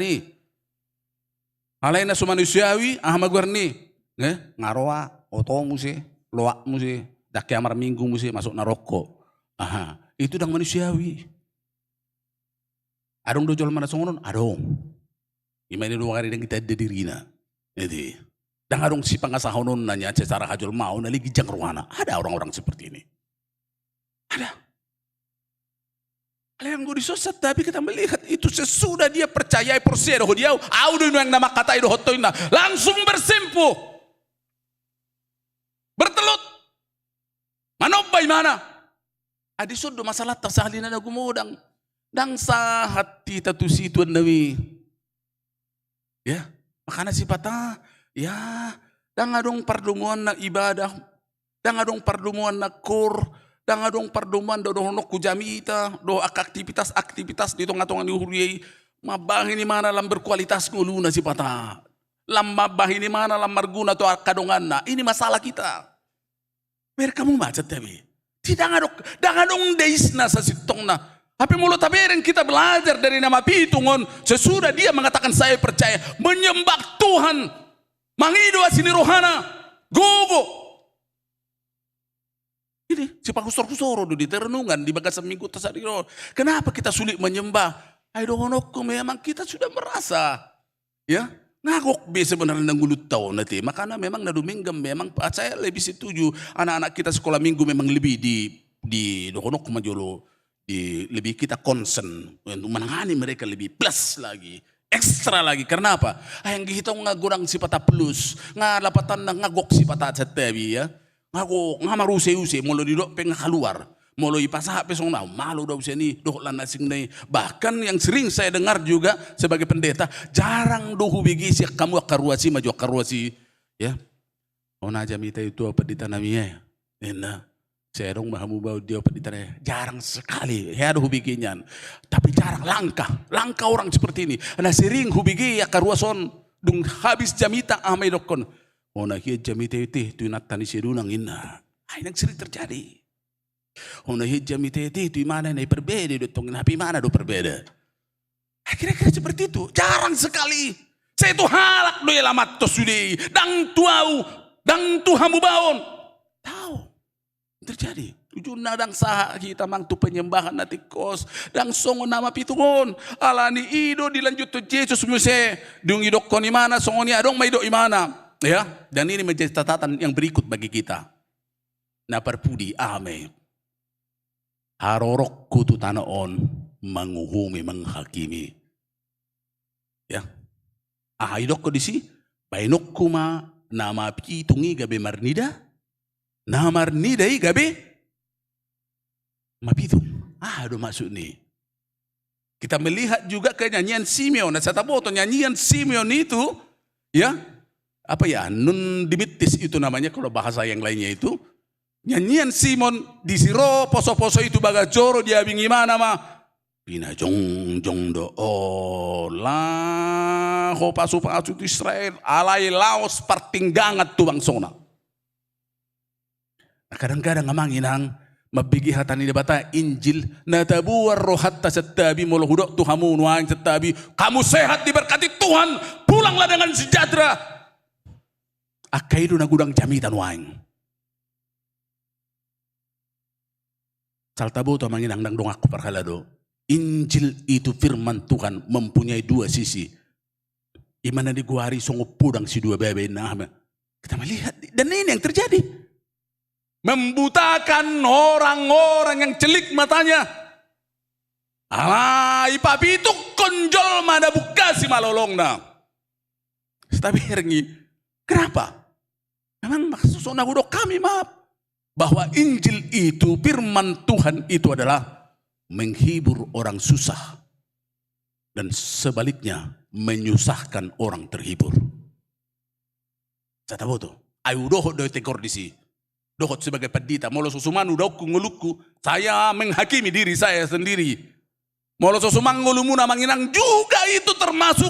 alay na so manusiawi magwarni ngaroa oto musi loak musi dak amar minggu musi masuk na rokok itu dang manusiawi. Adong do jol mana songonon adong imani do kari dang kita dedirina jadi dan adong si pangasahonon nanya secara hajol mau naligi jang ruhana. Ada orang-orang seperti ini. Ada. Ada yang gue disosat tapi kita melihat itu sesudah dia percaya persia doh dia audo yang nama kata itu hotoina langsung bersimpuh bertelut manobai mana adisod do masalah tasahalina na gumudang dang sa hati tatusi tuan nawi ya makana si patah ya, dang adong pardumuan na ibadah, dang adong pardumuan na kur, dang adong pardumuan do honok kujamita, do aktivitas dito ngatong ni huriyay, mabahin ni mana lam berkualitas nguluna si pata. Lam mabahin ni mana lam marguna to kadongan na, ini masalah kita. Mereka kamu macet tapi, tidak adong deis na sa sitong na. Tapi mulut taberen kita belajar dari nama pitungon, sesudah dia mengatakan saya percaya, menyembah Tuhan. Mangido asini rohana, gogo. Ini si pakusor-kusoro di terenungan di bagasan minggu tasariro. Kenapa kita sulit menyembah? Ayo honokku memang kita sudah merasa, ya ngagok be sebenarnya nanggulut tahun nanti. Makanya memang nadu minggam memang saya lebih setuju anak-anak kita sekolah minggu memang lebih di honok majolo di lebih kita concern untuk menangani mereka lebih plus lagi. Ekstra lagi, karena apa? Yang kita ngagurang si pata plus, ngalapatan na ngagok si pata setabi ya, ngagok ngamaruse molo didok pengen keluar, molo ipasah pesong na, malu dah usia ni, dok lana sing nai. Bahkan yang sering saya dengar juga sebagai pendeta, jarang dohu bigi si kamu akaruasi maju akaruasi, ya. Ona jamita itu apa ditanaminya, enak. Saya dong mahamu bau dia pendidikannya jarang sekali ya ada hubiginya tapi jarang langka orang seperti ini nah sering hubigi ya karuason dung habis jamita amai dokon ona hia jamita itu natani sedunang inna yang sering terjadi ona hia jamita itu mana nih berbeda dotongin tapi mana do berbeda kira-kira seperti itu jarang sekali saya itu halak do elamat to sudi dang tuhamu baon tahu terjadi tujuh nadang sah kita mang tu penyembahan nanti kos dang songo nama pitungon alani ido dilanjut tu Yesus muse dung idok koni mana songoni adong ma idok imana ya dan ini menjadi catatan yang berikut bagi kita na perpudi ame harorok kutu tanaon menguhumi menghakimi ya idok ko disi bainok kuma nama pitungi gabe marnida namar ni dai gabe mapitung aduh maksud nih kita melihat juga ke nyanyian Simeon nah saya tahu nyanyian Simeon itu ya apa ya nun dimitis itu namanya kalau bahasa yang lainnya itu nyanyian Simon di siro poso-poso itu baga joro dia bingi mana mah pina jong do lah ho pasu Israel alai laos partinggangat tu bangsona. Kadang-kadang ngamanginang mabigi hatani debata Injil natabuwar rohatta setabi molo hudok tuhamu nuang setabi kamu sehat diberkati Tuhan pulanglah dengan sejahtera akaidu na gudang jamitan nuang saltabo to manginang dang dong aku parhalado Injil itu firman Tuhan mempunyai dua sisi imana diguari songo pudang si dua bebe nah kita melihat dan ini yang terjadi membutakan orang-orang yang celik matanya. Papi itu konjol mana buka si malolong na. Tapi herengi, kenapa? Memang maksud sona hudok kami maaf. bahwa Injil itu, firman Tuhan itu adalah menghibur orang susah. Dan sebaliknya menyusahkan orang terhibur. Saya tahu tuh. Ayo dohot do tekor di si. Dohot sebagai pendeta. Molo susumanu dokku ngelukku. Saya menghakimi diri saya sendiri. Molo susumang ngulumuna manginang juga itu termasuk.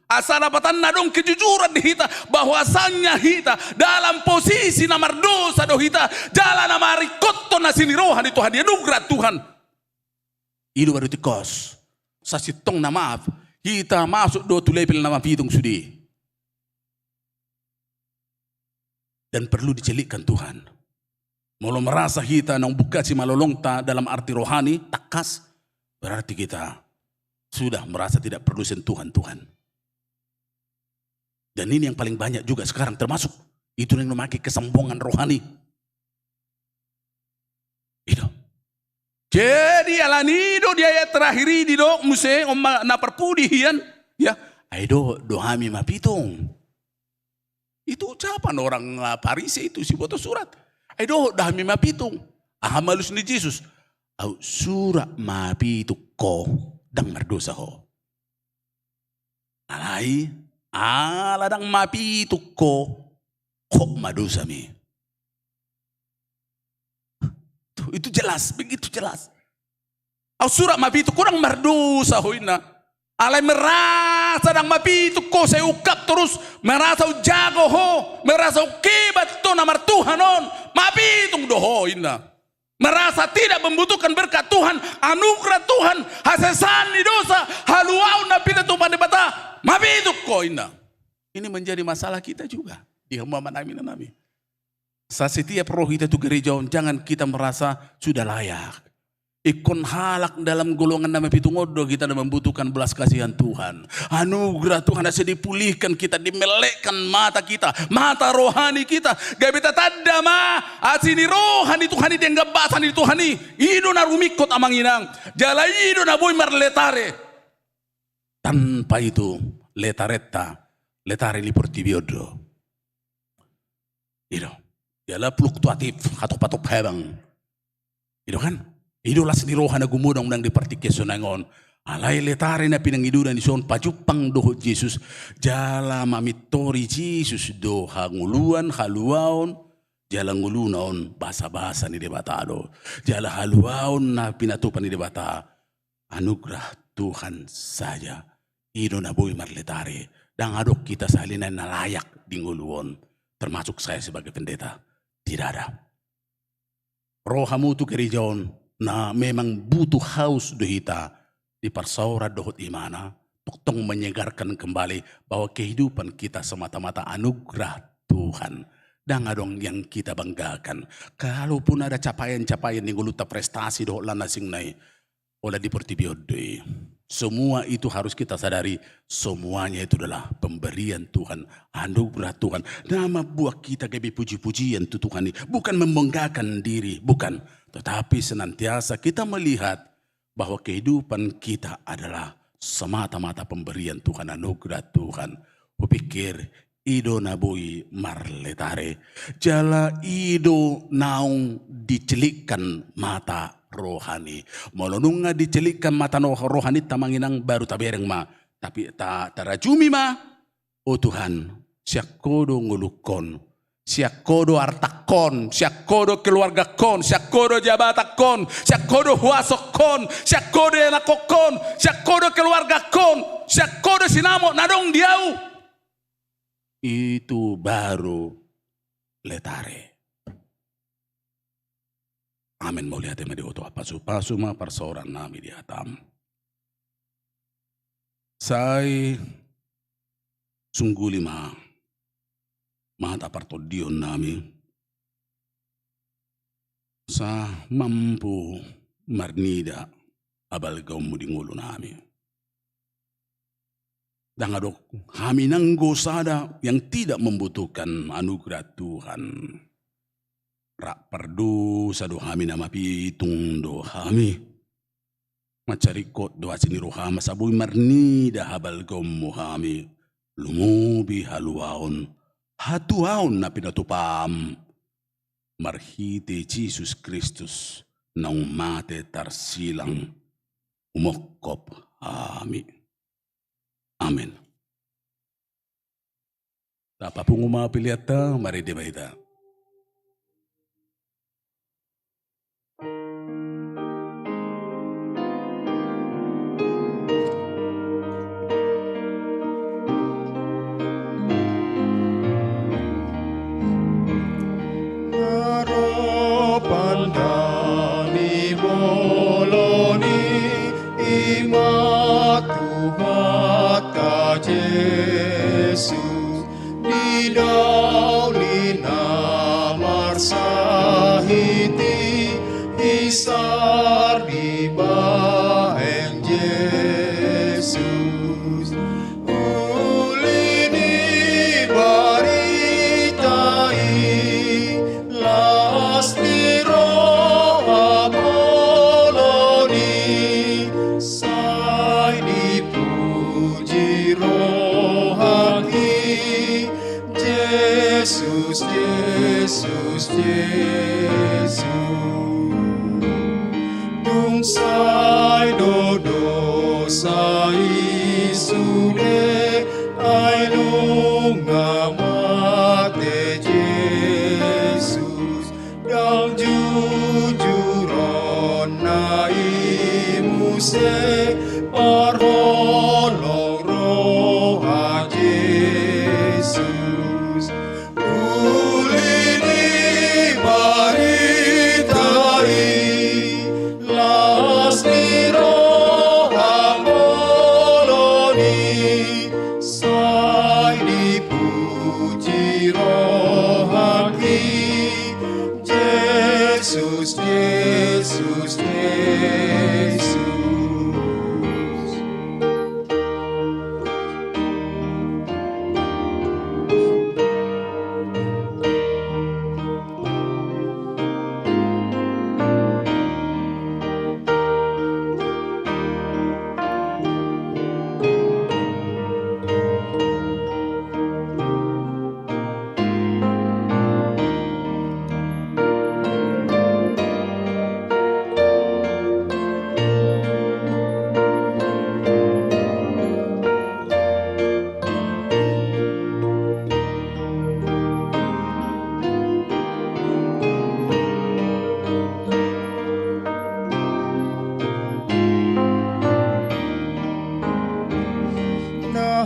Asal dapatan nadong kejujuran di hita. Bahwasannya hita dalam posisi namar dosa do hita. Jalan namari koto nasini rohani Tuhan. Dia nugrah Tuhan. Itu baru tikos. Sasitong na maaf. Hita masuk do tulepil nama pitung sudi. Dan perlu dicelikkan Tuhan. Molo merasa kita nang buka si malolongta dalam arti rohani, takas, berarti kita sudah merasa tidak perlu sentuhan Tuhan. Dan ini yang paling banyak juga sekarang termasuk. Itu yang memakai kesombongan rohani. Itu. Jadi alanido dia ya terakhir di dok muse na perpudian ya. Aido dohami mapitung. Itu ucapan orang Parisi itu si foto surat. Aido dah mi mapitung. Ahamalus ni Yesus. Au surat mapitu ko dang mardosa ho. Alai ala dang mapitu ko madosa mi. Itu jelas, begitu jelas. Au surat mapitu kurang mardosa ho ina. Alai merasa dang mapitu ko saya ukap terus merasa jago ho, merasa kebat to namar Tuhan on, mapitung doho inna. Merasa tidak membutuhkan berkat Tuhan, anugerah Tuhan, hasesan di dosa, haluau na pita tumpah di bata, mapitung ko inna. Ini menjadi masalah kita juga di hamba nami. Sa setiap roh kita tu gereja, jangan kita merasa sudah layak. Ikon halak dalam golongan nama pitungodo kita membutuhkan belas kasihan Tuhan. Anugerah Tuhan bisa dipulihkan kita, dimelekkan mata kita, mata rohani kita. Gak bisa tadama asini rohani Tuhani dia gak basan di Tuhani. Ido na rumikot amang inang, jala ido na boy marletare. Tanpa itu letare li portibiodo. Ido, jala fluktuatif atau patok hebang. Ido kan? Idolas ni rohana gumudang nang dipartikesyon nangon. Alay letare na pinangidunan ni son pajupang dohot Jesus. Jala mamitori Jesus do hanguluan haluaon. Jala ngulunaon basa-basa ni debatado. Jala haluaon na pinatupan ni debata. Anugerah Tuhan saja. Ido na boy marletare. Dang adok kita salinan na layak di nguluon. Termasuk saya sebagai pendeta. Tidak ada. Rohamu tu kerijaon. Na memang butuh haus dohita di parsaura dohot imana untuk menyegarkan kembali bahwa kehidupan kita semata-mata anugerah Tuhan dan adong yang kita banggakan. Kalaupun ada capaian-capaian yang guluta prestasi dohot lanasing nai oleh dipertibiodoi, semua itu harus kita sadari semuanya itu adalah pemberian Tuhan, anugerah Tuhan. Nama buah kita gabi puji-pujian tu Tuhan ini bukan membanggakan diri, bukan. Tetapi senantiasa kita melihat bahwa kehidupan kita adalah semata-mata pemberian Tuhan, anugerah Tuhan. Kupikir ido nabui marletare. Jala ido naung dicelikkan mata rohani. Molonunga dicelikkan mata rohani tamanginang baru tabereng ma. Tapi tarajumi ma. Oh Tuhan, siakodo ngulukon. Siakodo artakon, siakodo keluarga kon, siakodo jabatakon, siakodo huasokon, siakodo enakokon, siakodo keluarga kon, siakodo sinamo nadong diau. Itu baru letare. Amin mau lihat di oto pasu-pasu ma persoalan nami di atam. Saya sungguh lima. Mata partodion nami sa mampu marnida abal gaum di ngulu nami. Dan adok kami nanggo sada yang tidak membutuhkan anugerah Tuhan. Rak perdu sado kami nama pitung do kami. Macarikot do asini rohama sabui marnida abal gaum kami. Lumubi haluaon. Hatuaon na pinatupam. marhite Jesus Kristus nang mate tarsilang umokop. Amin. Amin. Tapa pong umapiliata, mari di ba ita? Pandani boloni ima Tuhan ka Jesus di daulina marsahiti isar di baeng Jesus ulini baritai las di roha boloni sai dipuji rohani Jesus Jesus Jesus dung sai dodo sai sude ai lunga mate Jesus yang jujuron na imuse parholong roha Jesus ulini baritai las di roha boloni sai dipuji rohani Jesus Jesus Jesus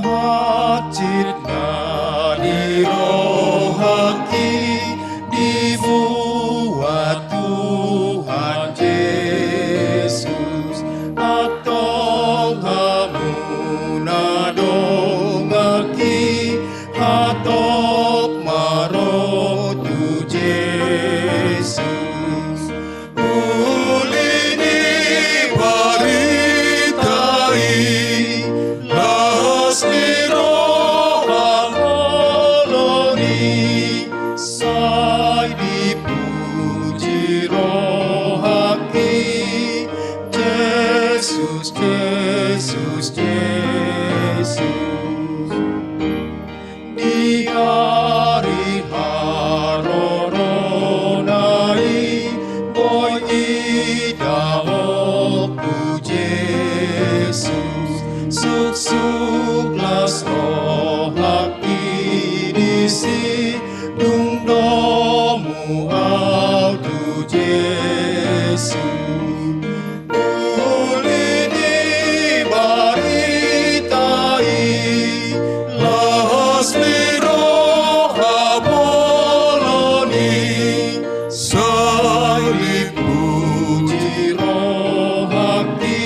Nahajit na di rohaki dibuat Tuhan Yesus atong hamuna dongaki hatok marotu Jesus ulini baritai las di roha boloni sai dipuji rohaki Jesus Jesus Jesus di hari haroronai boy idaoku Jesus suk-suk las rohaki disi dung domu autu Jesus ulini baritai las di roha boloni sai dipuji rohaki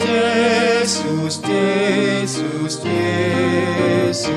Jesus Jesus Jesus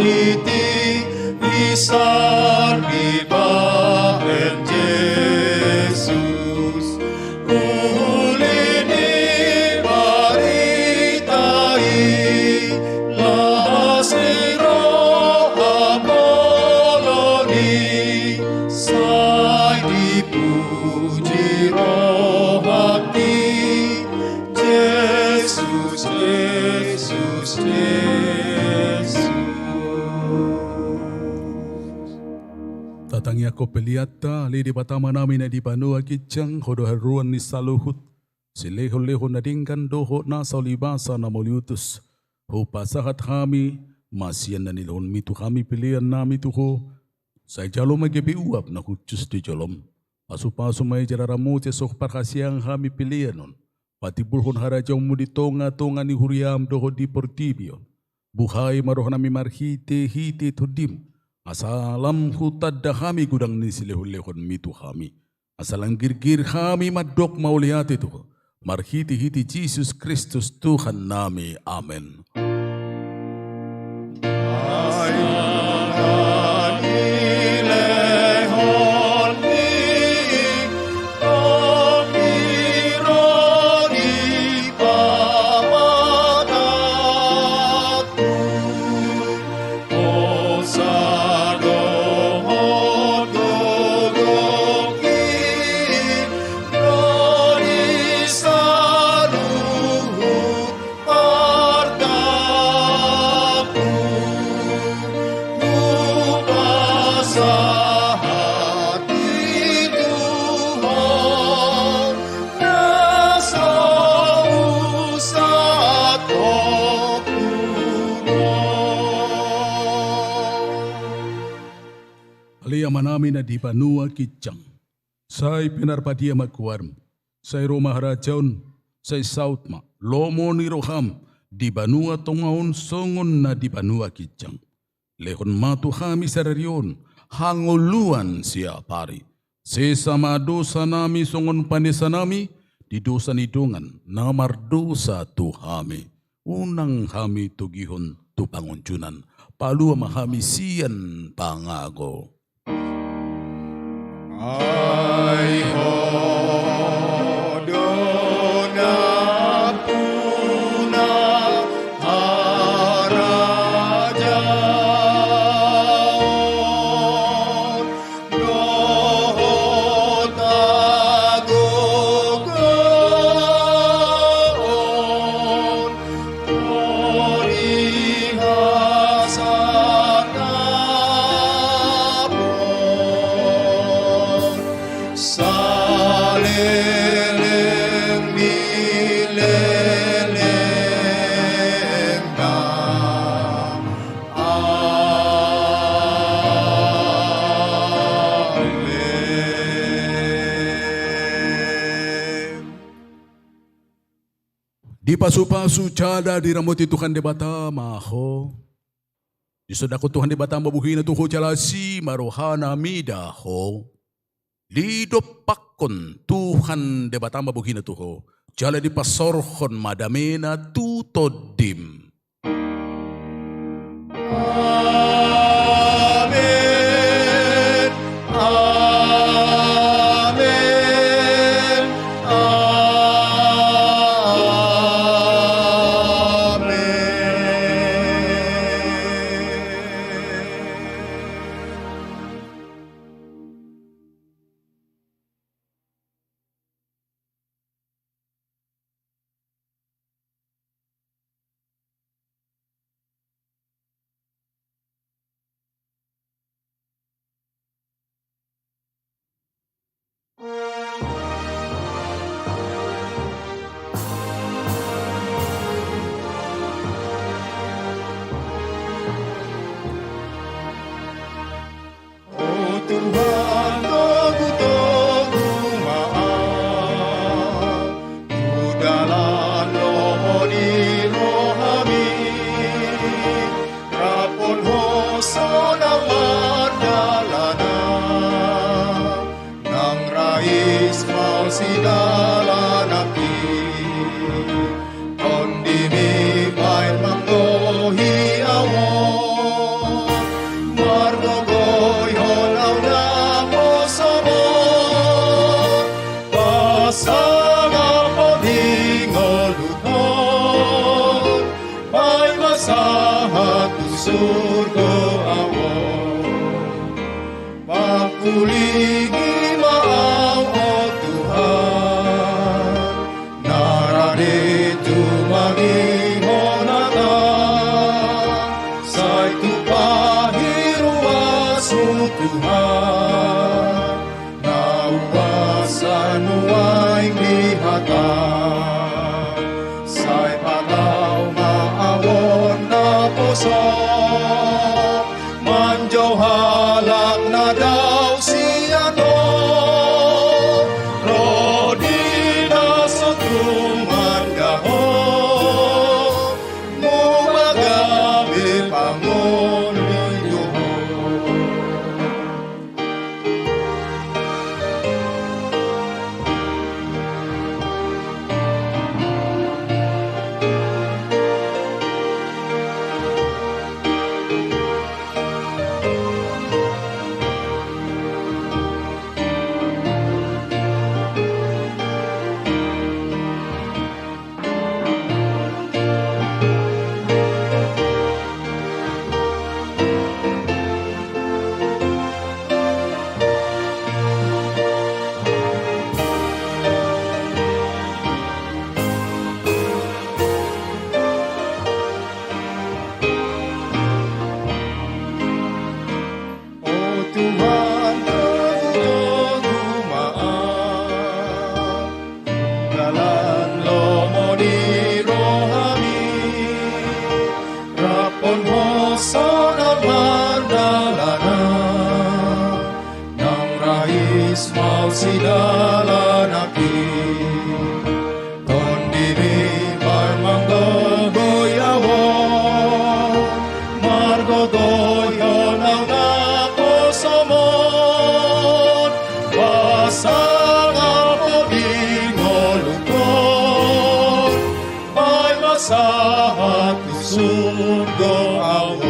iti isar ibahen Jesus. Ulini baritai lahas ni roh Apoloni, say dipuji roh hati Jesus, Jesus, Jesus. Tatangi ako peliata, li di batama namin na di banua kitjang, hodo haruan ni saluhut, sileho-leho na dingkan doho na sa libasa na moliutus, ho pasahat kami, masian na nilhon mitu kami pilihan nami tuho, sa jalom ay gabi uap na kutsus di jalom, pasu-pasu may jararamu sok parkasiang kami pilihan pati bulhon harajang mo di tonga-tonga ni huriam doho di portibio, buhay maroh nami marhite-hite tudim, asalam hutad da kami gudang ni silehon-lehon mitu kami. Asalang girgir kami madok mauliat itu. Marhiti-hiti Jesus Kristus Tuhan nami. Amen. Alia manami na di banua kitjang. Say pinarpadia magkuarm. Say Roma harajaun. Say sautma. Lomo ni roham. Di banua tongaon songon na di banua kitjang. Lehon matu kami sararion. Hangoluan siya pari. Sesama dosa nami songon panesa nami. Di dosa nidungan. Namar dosa tuhami. Unang kami tugihon tupanguncunan. Palua mahami siyan pangago. Ay hodo na puna harajaon dohot agogon orihasan saleleng mileleng na Amen. Di pasu-pasu cada di rambut Tuhan di bata maho. Di sodako Tuhan di bata mabuhina tuho jalasi marohana midaho. Lido pakon Tuhan di bata mabuhina tuho. Jala di pasorhon madamena tutodim. Amen. Amen. pulingi maaw o Tuhan, nararito mangingon ata, say tupahiruas mo Tuhan, nauwasan mo ay lihatan, say pataw maawon na puso, manjaw halak na daw siya no, Rodi na sa tumandahon, mumagabi panguliyo. O Tuhan, tutulong dumaan, dalan lomo ni rohami, rapon hoso na mandalanan, nang rais mau sidalan akin, tondiri parmanggogoyawon, margogoyon ang somon, pasang ako di ngolukon, may masahat sundo ang